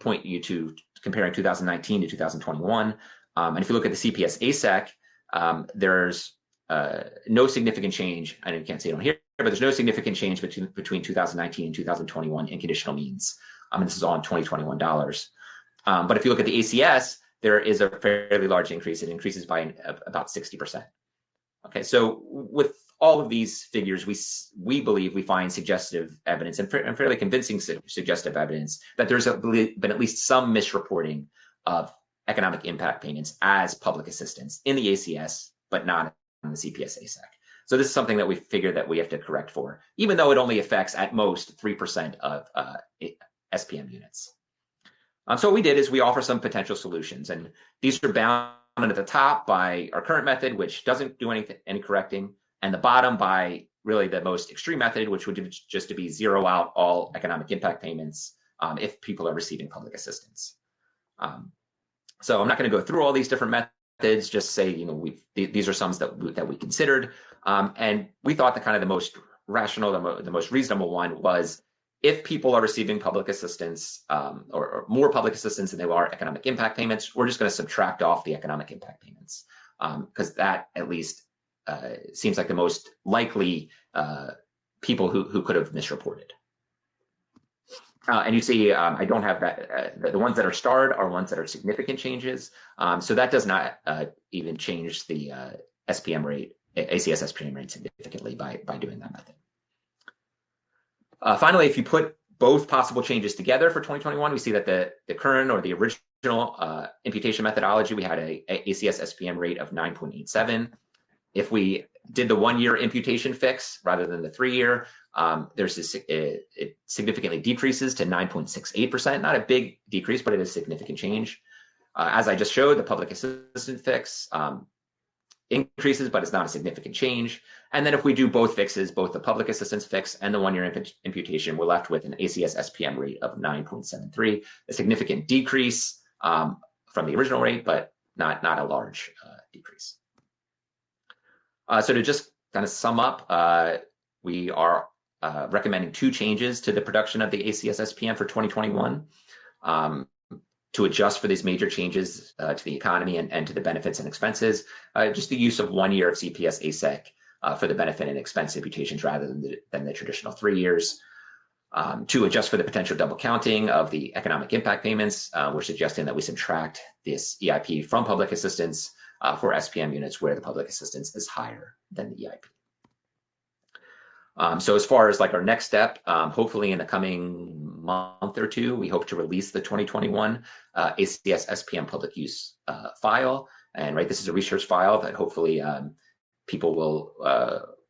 point you to comparing 2019 to 2021. And if you look at the CPS ASEC, there's no significant change. I know you can't see it on here, but there's no significant change between 2019 and 2021 in conditional means. And this is all in 2021 dollars. But if you look at the ACS, there is a fairly large increase. It increases by about 60%. Okay, so with all of these figures, we believe we find suggestive evidence and fairly convincing suggestive evidence that there's been at least some misreporting of economic impact payments as public assistance in the ACS, but not in the CPS ASEC. So this is something that we figure that we have to correct for, even though it only affects at most 3% of SPM units. So what we did is we offer some potential solutions, and these are bound at the top by our current method, which doesn't do any correcting, and the bottom by really the most extreme method, which would just to be zero out all economic impact payments if people are receiving public assistance. So I'm not going to go through all these different methods, just say, these are some that we considered, and we thought the most rational, the most reasonable one was, if people are receiving public assistance or more public assistance than they are economic impact payments, we're just going to subtract off the economic impact payments, because that at least seems like the most likely people who could have misreported. And you see, I don't have that. The ones that are starred are ones that are significant changes. So that does not even change the SPM rate, ACS SPM rate significantly by doing that method. Finally, if you put both possible changes together for 2021, we see that the current or the original imputation methodology, we had a ACS SPM rate of 9.87. If we did the 1-year imputation fix rather than the 3-year, it significantly decreases to 9.68%. Not a big decrease, but it is a significant change. As I just showed, the public assistance fix increases, but it's not a significant change. And then if we do both fixes, both the public assistance fix and the 1-year imputation, we're left with an ACS SPM rate of 9.73, a significant decrease from the original rate, but not a large decrease. So to just kind of sum up, we are recommending 2 changes to the production of the ACS SPM for 2021. To adjust for these major changes to the economy and to the benefits and expenses, just the use of 1 year of CPS ASEC for the benefit and expense imputations rather than the traditional 3 years. To adjust for the potential double counting of the economic impact payments, we're suggesting that we subtract this EIP from public assistance for SPM units where the public assistance is higher than the EIP. So as far as like our next step, hopefully in the coming month or 2, we hope to release the 2021 ACS SPM public use file. And this is a research file that hopefully people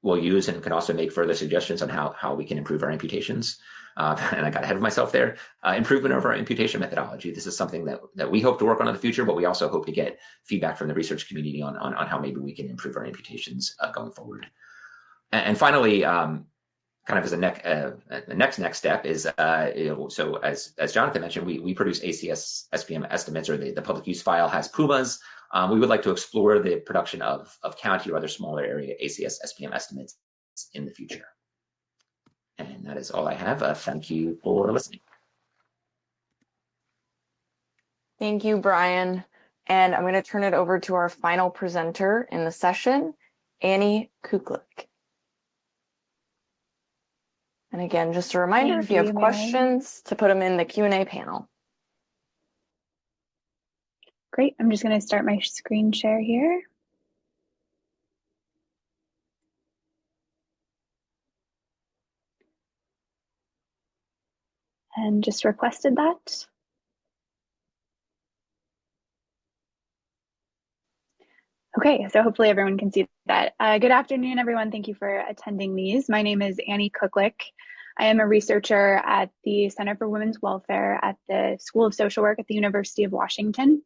will use and can also make further suggestions on how we can improve our imputations. And I got ahead of myself there. Improvement of our imputation methodology. This is something that we hope to work on in the future, but we also hope to get feedback from the research community on how maybe we can improve our imputations going forward. And finally, kind of as the next step is, so as Jonathan mentioned, we produce ACS SPM estimates, or the public use file has PUMAs. We would like to explore the production of county or other smaller area ACS SPM estimates in the future. And that is all I have. Thank you for listening. Thank you, Brian. And I'm going to turn it over to our final presenter in the session, Annie Kuklik. And again, just a reminder, if you have questions, to put them in the Q&A panel. Great. I'm just going to start my screen share here. And just requested that. Okay, so hopefully everyone can see that. Good afternoon, everyone. Thank you for attending these. My name is Annie Cooklick. I am a researcher at the Center for Women's Welfare at the School of Social Work at the University of Washington.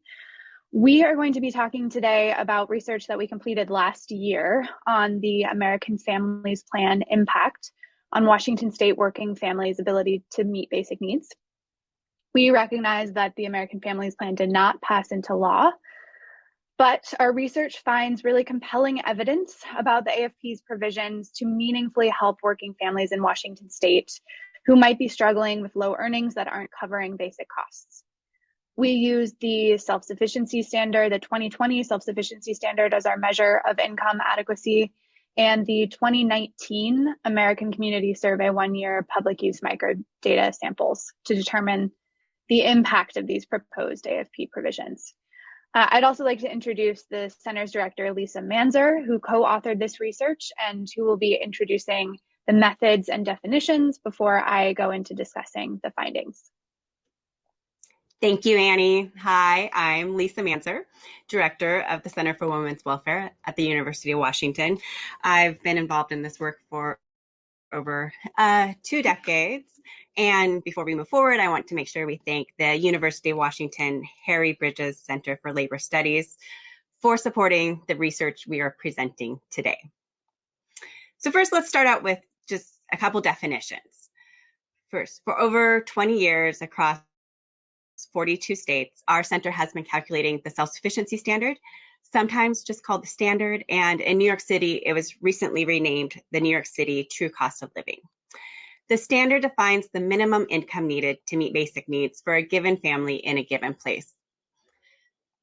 We are going to be talking today about research that we completed last year on the American Families Plan impact on Washington State working families' ability to meet basic needs. We recognize that the American Families Plan did not pass into law, but our research finds really compelling evidence about the AFP's provisions to meaningfully help working families in Washington State who might be struggling with low earnings that aren't covering basic costs. We use the self-sufficiency standard, the 2020 self-sufficiency standard, as our measure of income adequacy, and the 2019 American Community Survey one-year public use microdata samples to determine the impact of these proposed AFP provisions. I'd also like to introduce the Center's director, Lisa Manzer, who co-authored this research and who will be introducing the methods and definitions before I go into discussing the findings. Thank you, Annie. Hi, I'm Lisa Manzer, Director of the Center for Women's Welfare at the University of Washington. I've been involved in this work for over 2 decades. And before we move forward, I want to make sure we thank the University of Washington Harry Bridges Center for Labor Studies for supporting the research we are presenting today. So first, let's start out with just a couple definitions. First, for over 20 years across 42 states, our center has been calculating the self-sufficiency standard, sometimes just called the standard, and in New York City, it was recently renamed the New York City True Cost of Living. The standard defines the minimum income needed to meet basic needs for a given family in a given place.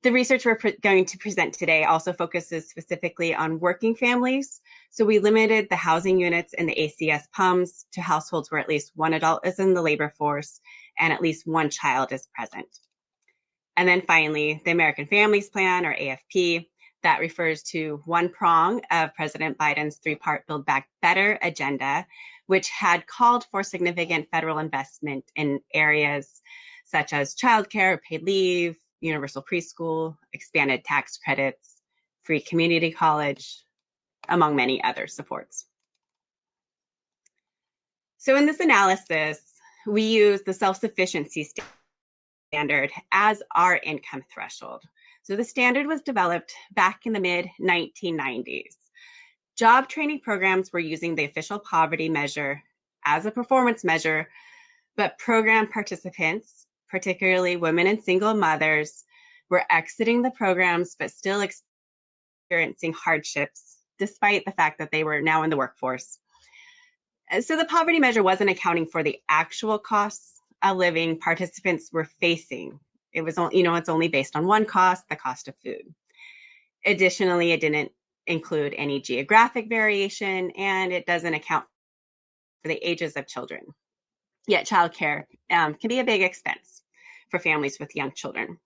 The research we're going to present today also focuses specifically on working families, so we limited the housing units in the ACS PUMs to households where at least one adult is in the labor force and at least one child is present. And then finally, the American Families Plan, or AFP, that refers to one prong of President Biden's 3-part Build Back Better agenda, which had called for significant federal investment in areas such as childcare, paid leave, universal preschool, expanded tax credits, free community college, among many other supports. So in this analysis, we use the self-sufficiency standard as our income threshold. So the standard was developed back in the mid-1990s. Job training programs were using the official poverty measure as a performance measure, but program participants, particularly women and single mothers, were exiting the programs but still experiencing hardships, despite the fact that they were now in the workforce. So the poverty measure wasn't accounting for the actual costs of living participants were facing. It was, it's only based on one cost, the cost of food. Additionally, it didn't include any geographic variation, and it doesn't account for the ages of children. Yet childcare can be a big expense for families with young children.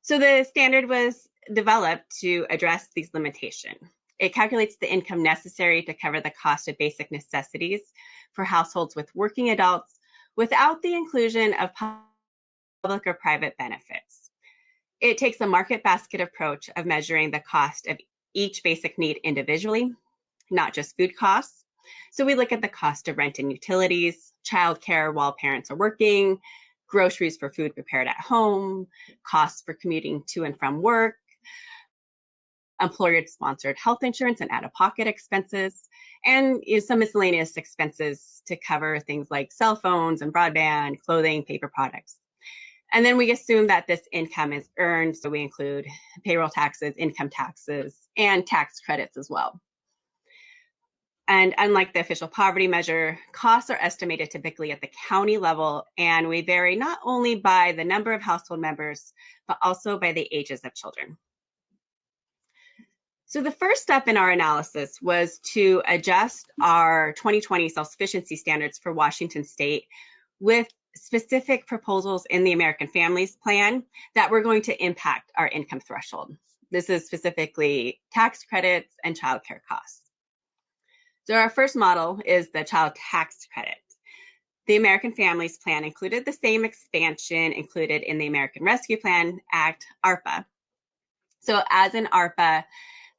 So the standard was developed to address these limitations. It calculates the income necessary to cover the cost of basic necessities for households with working adults without the inclusion of public or private benefits. It takes a market basket approach of measuring the cost of each basic need individually, not just food costs. So we look at the cost of rent and utilities, childcare while parents are working, groceries for food prepared at home, costs for commuting to and from work, employer-sponsored health insurance and out-of-pocket expenses, and some miscellaneous expenses to cover things like cell phones and broadband, clothing, paper products. And then we assume that this income is earned, so we include payroll taxes, income taxes, and tax credits as well. And unlike the official poverty measure, costs are estimated typically at the county level, and we vary not only by the number of household members, but also by the ages of children. So the first step in our analysis was to adjust our 2020 self-sufficiency standards for Washington State with specific proposals in the American Families Plan that were going to impact our income threshold. This is specifically tax credits and childcare costs. So our first model is the child tax credit. The American Families Plan included the same expansion included in the American Rescue Plan Act, ARPA. So as in ARPA,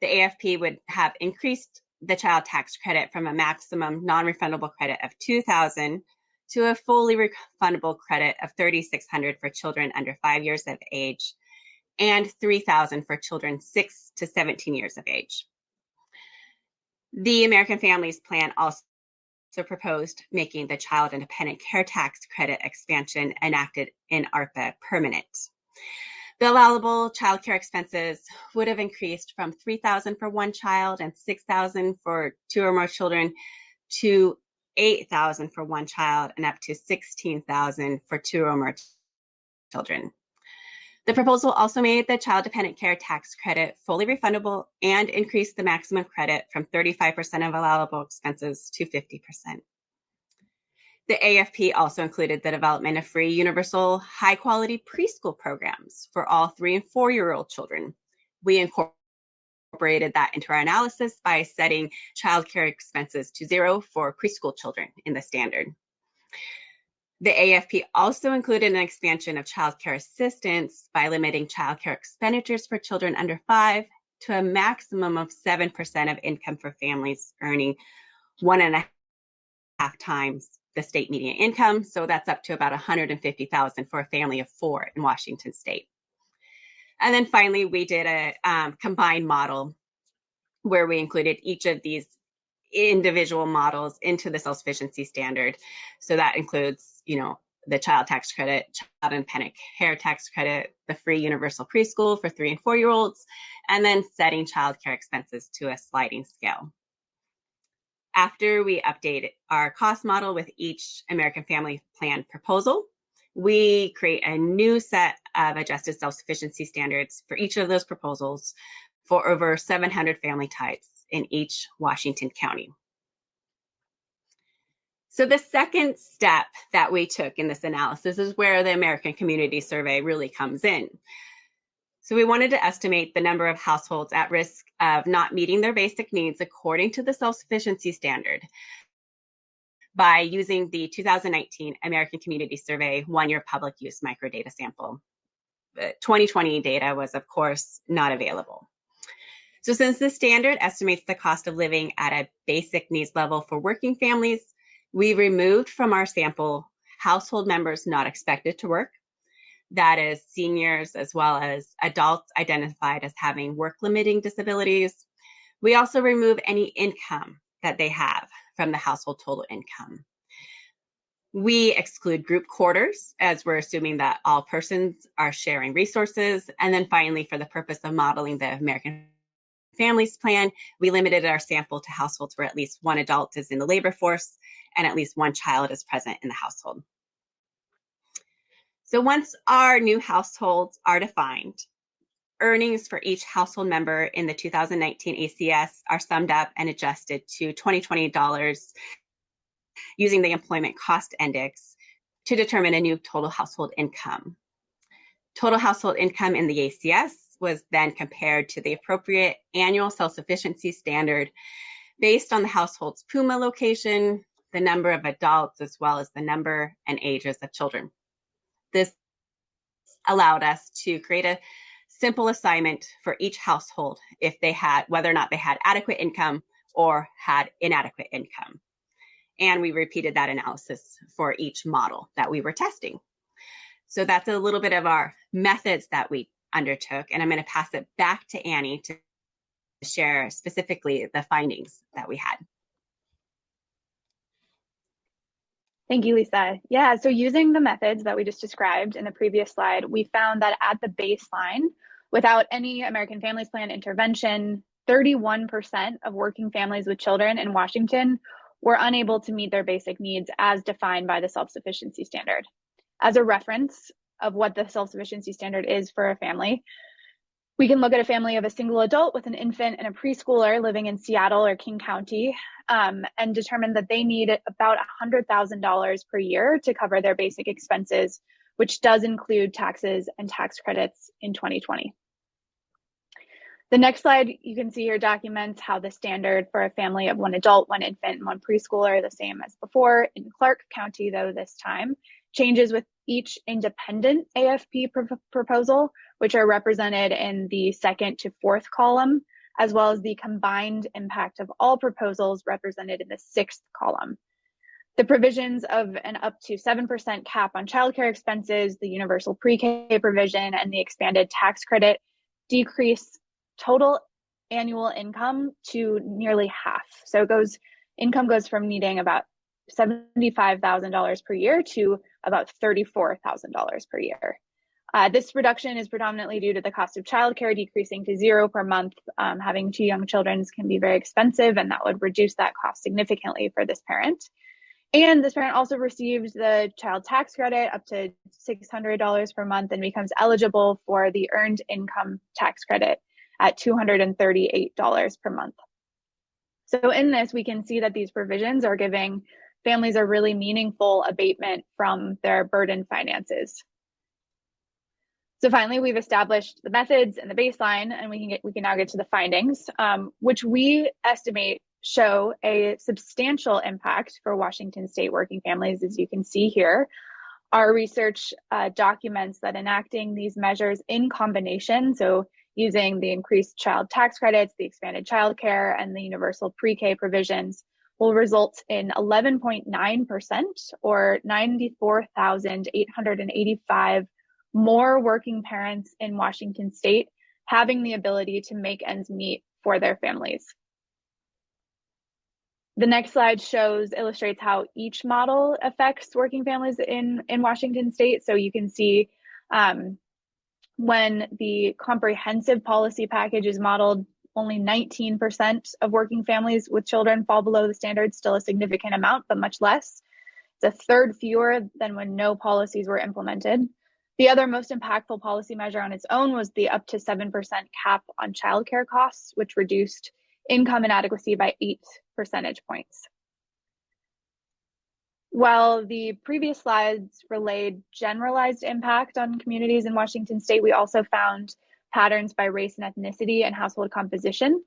the AFP would have increased the child tax credit from a maximum non-refundable credit of $2,000 to a fully refundable credit of $3,600 for children under 5 years of age and $3,000 for children 6 to 17 years of age. The American Families Plan also proposed making the child and dependent care tax credit expansion enacted in ARPA permanent. The allowable child care expenses would have increased from $3,000 for one child and $6,000 for two or more children to $8,000 for one child and up to $16,000 for two or more children. The proposal also made the child dependent care tax credit fully refundable and increased the maximum credit from 35% of allowable expenses to 50%. The AFP also included the development of free, universal, high-quality preschool programs for all 3 and 4-year-old children. We incorporated that into our analysis by setting childcare expenses to $0 for preschool children in the standard. The AFP also included an expansion of childcare assistance by limiting childcare expenditures for children under 5 to a maximum of 7% of income for families earning 1.5 times the state median income. So that's up to about $150,000 for a family of 4 in Washington state. And then finally, we did a combined model where we included each of these individual models into the self-sufficiency standard. So that includes, the child tax credit, child and dependent care tax credit, the free universal preschool for 3 and 4-year-olds, and then setting child care expenses to a sliding scale. After we update our cost model with each American Family Plan proposal, we create a new set of adjusted self-sufficiency standards for each of those proposals for over 700 family types in each Washington county. So the second step that we took in this analysis is where the American Community Survey really comes in. So we wanted to estimate the number of households at risk of not meeting their basic needs according to the self-sufficiency standard by using the 2019 American Community Survey one-year public use microdata sample. The 2020 data was, of course, not available. So since the standard estimates the cost of living at a basic needs level for working families, we removed from our sample household members not expected to work, that is seniors as well as adults identified as having work-limiting disabilities. We also remove any income that they have from the household total income. We exclude group quarters as we're assuming that all persons are sharing resources. And then finally, for the purpose of modeling the American Families Plan, we limited our sample to households where at least one adult is in the labor force and at least one child is present in the household. So once our new households are defined, earnings for each household member in the 2019 ACS are summed up and adjusted to 2020 dollars using the Employment Cost Index to determine a new total household income. Total household income in the ACS was then compared to the appropriate annual self-sufficiency standard based on the household's PUMA location, the number of adults, as well as the number and ages of children. This allowed us to create a simple assignment for each household if they had, whether or not they had adequate income or had inadequate income. And we repeated that analysis for each model that we were testing. So that's a little bit of our methods that we undertook. And I'm going to pass it back to Annie to share specifically the findings that we had. Thank you, Lisa. Yeah, so using the methods that we just described in the previous slide, we found that at the baseline, without any American Families Plan intervention, 31% of working families with children in Washington were unable to meet their basic needs as defined by the self-sufficiency standard. As a reference of what the self-sufficiency standard is for a family, we can look at a family of a single adult with an infant and a preschooler living in Seattle or King County and determine that they need about $100,000 per year to cover their basic expenses, which does include taxes and tax credits in 2020. The next slide, you can see here documents how the standard for a family of one adult, one infant, and one preschooler, the same as before in Clark County, though this time changes with each independent AFP proposal, which are represented in the second to fourth column, as well as the combined impact of all proposals represented in the sixth column. The provisions of an up to 7% cap on childcare expenses, the universal pre-K provision, and the expanded tax credit decrease total annual income to nearly half. So income goes from needing about $75,000 per year to about $34,000 per year. This reduction is predominantly due to the cost of childcare decreasing to $0 per month. Having 2 young children can be very expensive, and that would reduce that cost significantly for this parent. And this parent also receives the child tax credit up to $600 per month and becomes eligible for the earned income tax credit at $238 per month. So in this, we can see that these provisions are giving families a really meaningful abatement from their burdened finances. So finally, we've established the methods and the baseline, and we can now get to the findings, which we estimate show a substantial impact for Washington state working families, as you can see here. Our research documents that enacting these measures in combination, so using the increased child tax credits, the expanded child care, and the universal pre-K provisions, will result in 11.9% or 94,885 more working parents in Washington state having the ability to make ends meet for their families. The next slide illustrates how each model affects working families in Washington state. So you can see when the comprehensive policy package is modeled, only 19% of working families with children fall below the standard, still a significant amount, but much less. It's a third fewer than when no policies were implemented. The other most impactful policy measure on its own was the up to 7% cap on childcare costs, which reduced income inadequacy by 8 percentage points. While the previous slides relayed generalized impact on communities in Washington state, we also found patterns by race and ethnicity and household composition.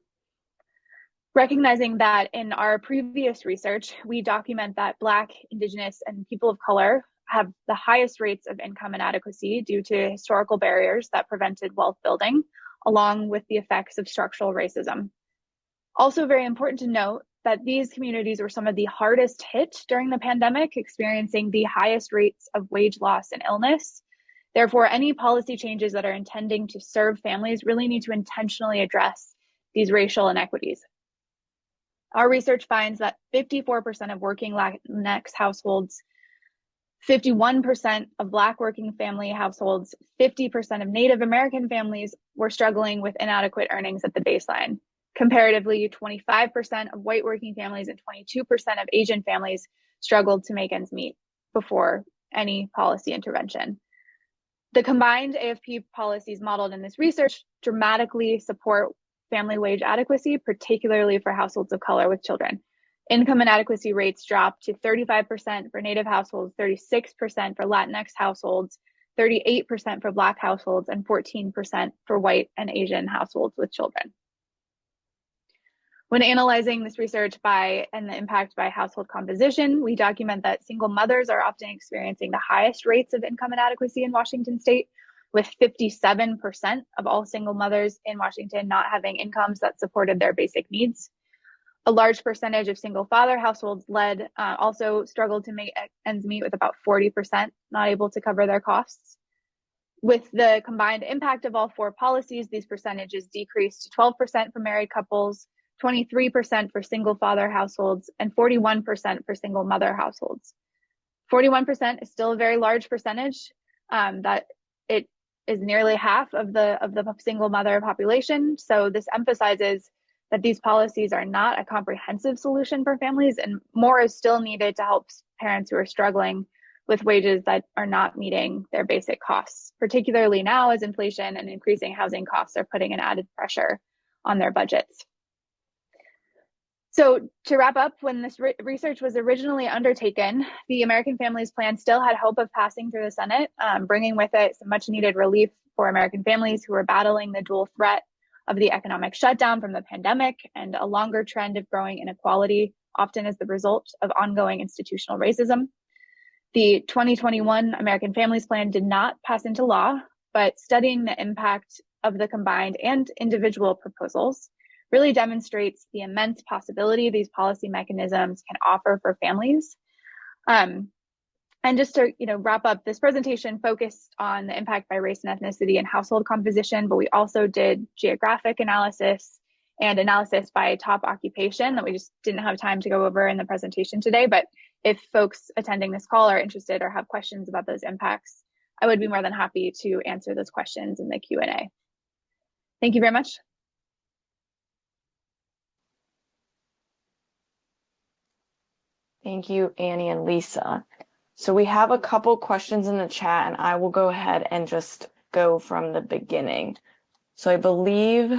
Recognizing that in our previous research, we document that Black, Indigenous, and people of color have the highest rates of income inadequacy due to historical barriers that prevented wealth building, along with the effects of structural racism. Also very important to note that these communities were some of the hardest hit during the pandemic, experiencing the highest rates of wage loss and illness. Therefore, any policy changes that are intending to serve families really need to intentionally address these racial inequities. Our research finds that 54% of working Latinx households, 51% of Black working family households, 50% of Native American families were struggling with inadequate earnings at the baseline. Comparatively, 25% of white working families and 22% of Asian families struggled to make ends meet before any policy intervention. The combined AFP policies modeled in this research dramatically support family wage adequacy, particularly for households of color with children. Income inadequacy rates dropped to 35% for Native households, 36% for Latinx households, 38% for Black households, and 14% for white and Asian households with children. When analyzing this research and the impact by household composition, we document that single mothers are often experiencing the highest rates of income inadequacy in Washington state, with 57% of all single mothers in Washington not having incomes that supported their basic needs. A large percentage of single father households also struggled to make ends meet, with about 40% not able to cover their costs. With the combined impact of all four policies, these percentages decreased to 12% for married couples, 23% for single father households, and 41% for single mother households. 41% is still a very large percentage. That it is nearly half of the single mother population. So this emphasizes that these policies are not a comprehensive solution for families, and more is still needed to help parents who are struggling with wages that are not meeting their basic costs, particularly now as inflation and increasing housing costs are putting an added pressure on their budgets. So to wrap up, when this research was originally undertaken, the American Families Plan still had hope of passing through the Senate, bringing with it some much needed relief for American families who are battling the dual threat of the economic shutdown from the pandemic and a longer trend of growing inequality, often as the result of ongoing institutional racism. The 2021 American Families Plan did not pass into law, but studying the impact of the combined and individual proposals really demonstrates the immense possibility these policy mechanisms can offer for families. And just to wrap up, this presentation focused on the impact by race and ethnicity and household composition, but we also did geographic analysis and analysis by top occupation that we just didn't have time to go over in the presentation today. But if folks attending this call are interested or have questions about those impacts, I would be more than happy to answer those questions in the Q&A. Thank you very much. Thank you, Annie and Lisa. So we have a couple questions in the chat, and I will go ahead and just go from the beginning. So I believe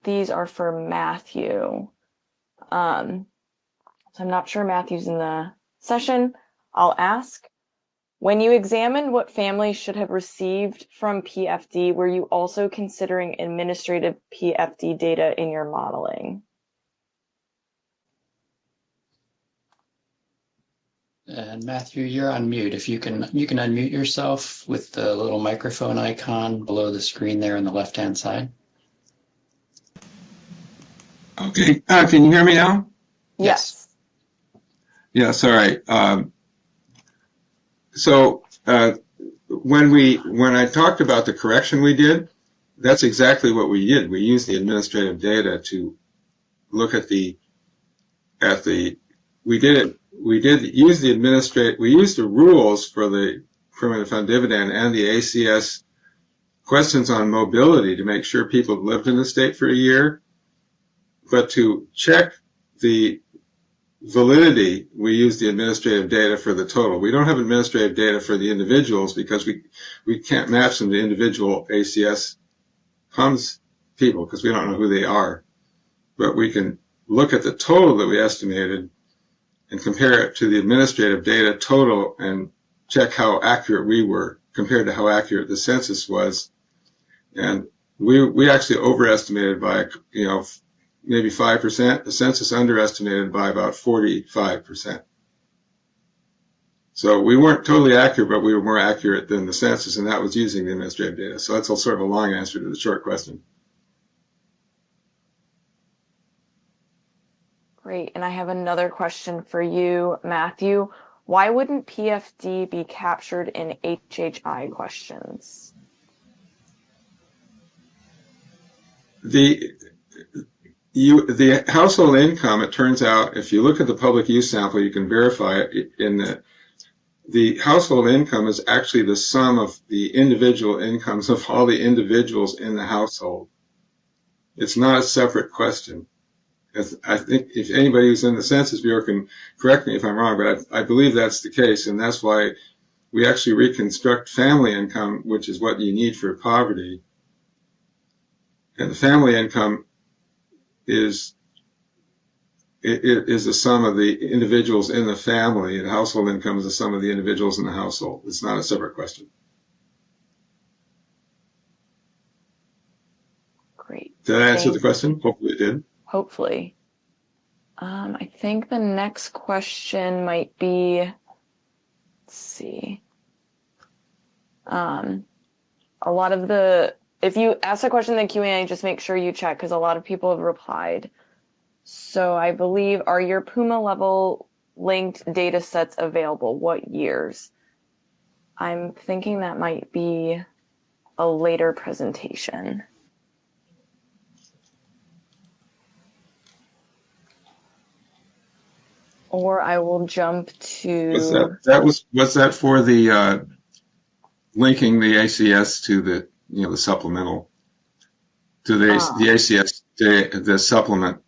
these are for Matthew. So I'm not sure Matthew's in the session. I'll ask, when you examined what families should have received from PFD, were you also considering administrative PFD data in your modeling? And Matthew, you're on mute. If you can unmute yourself with the little microphone icon below the screen there on the left-hand side. Okay, can you hear me now? Yes. Yeah, sorry. So when I talked about the correction we did, that's exactly what we did. We used the administrative data to look at we used the rules for the permanent fund dividend and the ACS questions on mobility to make sure people lived in the state for a year. But to check the validity, we use the administrative data for the total. We don't have administrative data for the individuals because we can't match them to individual ACS funds people because we don't know who they are. But we can look at the total that we estimated and compare it to the administrative data total and check how accurate we were compared to how accurate the census was. And we actually overestimated by, maybe 5%. The census underestimated by about 45%. So we weren't totally accurate, but we were more accurate than the census, and that was using the administrative data. So that's a sort of a long answer to the short question. Great. And I have another question for you, Matthew. Why wouldn't PFD be captured in HHI questions? The household income, it turns out, if you look at the public use sample, you can verify it in the household income is actually the sum of the individual incomes of all the individuals in the household. It's not a separate question. I think if anybody who's in the Census Bureau can correct me if I'm wrong, but I believe that's the case, and that's why we actually reconstruct family income, which is what you need for poverty. And the family income is the sum of the individuals in the family, and household income is the sum of the individuals in the household. It's not a separate question. Great. Did I answer the question? Hopefully it did. Hopefully. I think the next question might be, let's see. A lot of if you ask a question in the Q&A, just make sure you check because a lot of people have replied. So I believe, are your Puma level linked data sets available? What years? I'm thinking that might be a later presentation. Or I will jump to... Was that for the linking the ACS to the supplemental, to the ACS, the supplement,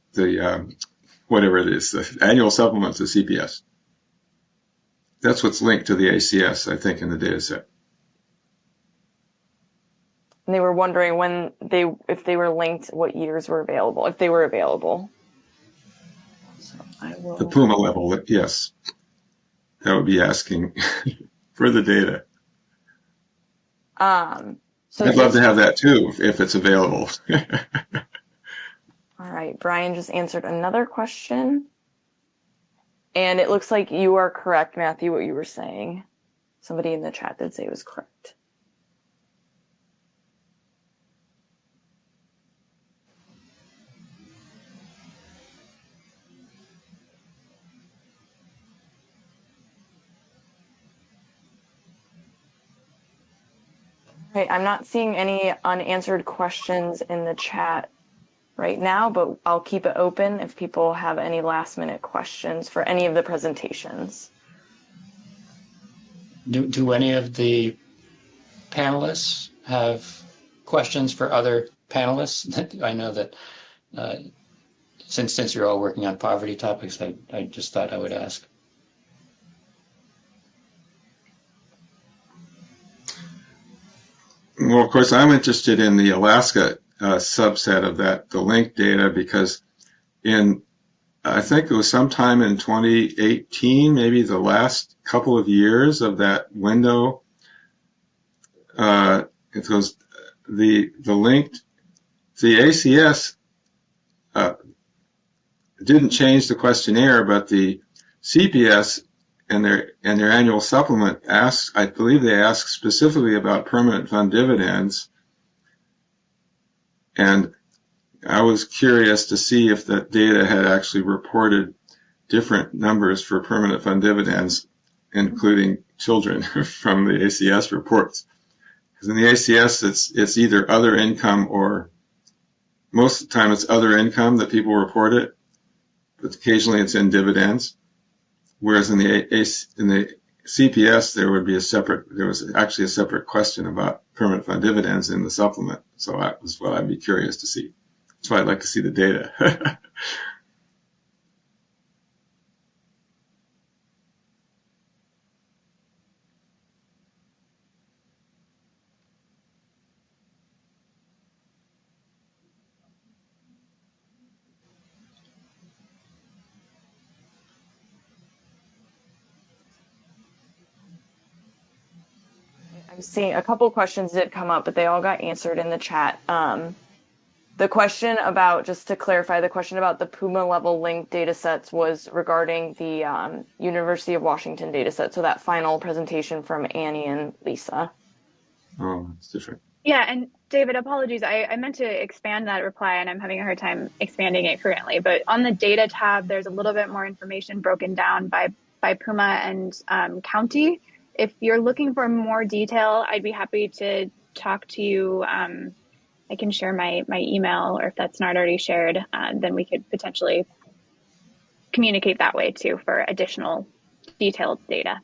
whatever it is, the annual supplement to CPS. That's what's linked to the ACS, I think, in the data set. And they were wondering if they were linked, what years were available, if they were available. So I will... The Puma level, yes. That would be asking for the data. So I'd love to have that too, if it's available. All right, Brian just answered another question. And it looks like you are correct, Matthew, what you were saying. Somebody in the chat did say it was correct. Right, I'm not seeing any unanswered questions in the chat right now, but I'll keep it open if people have any last minute questions for any of the presentations. Do any of the panelists have questions for other panelists? I know that since you're all working on poverty topics, I just thought I would ask. Well, of course, I'm interested in the Alaska subset of that, the link data, because I think it was sometime in 2018, maybe the last couple of years of that window, it was the linked, the ACS didn't change the questionnaire, but the CPS and their annual supplement asks, I believe they asked specifically about permanent fund dividends. And I was curious to see if that data had actually reported different numbers for permanent fund dividends, including children from the ACS reports. Because in the ACS, it's either other income, or most of the time it's other income that people report it, but occasionally it's in dividends. Whereas in the CPS, there was actually a separate question about permanent fund dividends in the supplement. So that was what I'd be curious to see. That's why I'd like to see the data. I'm seeing a couple questions did come up, but they all got answered in the chat. The question about, just to clarify, the question about the Puma level linked data sets was regarding the University of Washington data set. So that final presentation from Annie and Lisa. Oh, it's different. Yeah, and David, apologies. I meant to expand that reply, and I'm having a hard time expanding it currently. But on the data tab, there's a little bit more information broken down by Puma and county. If you're looking for more detail, I'd be happy to talk to you. I can share my email, or if that's not already shared, then we could potentially communicate that way too for additional detailed data.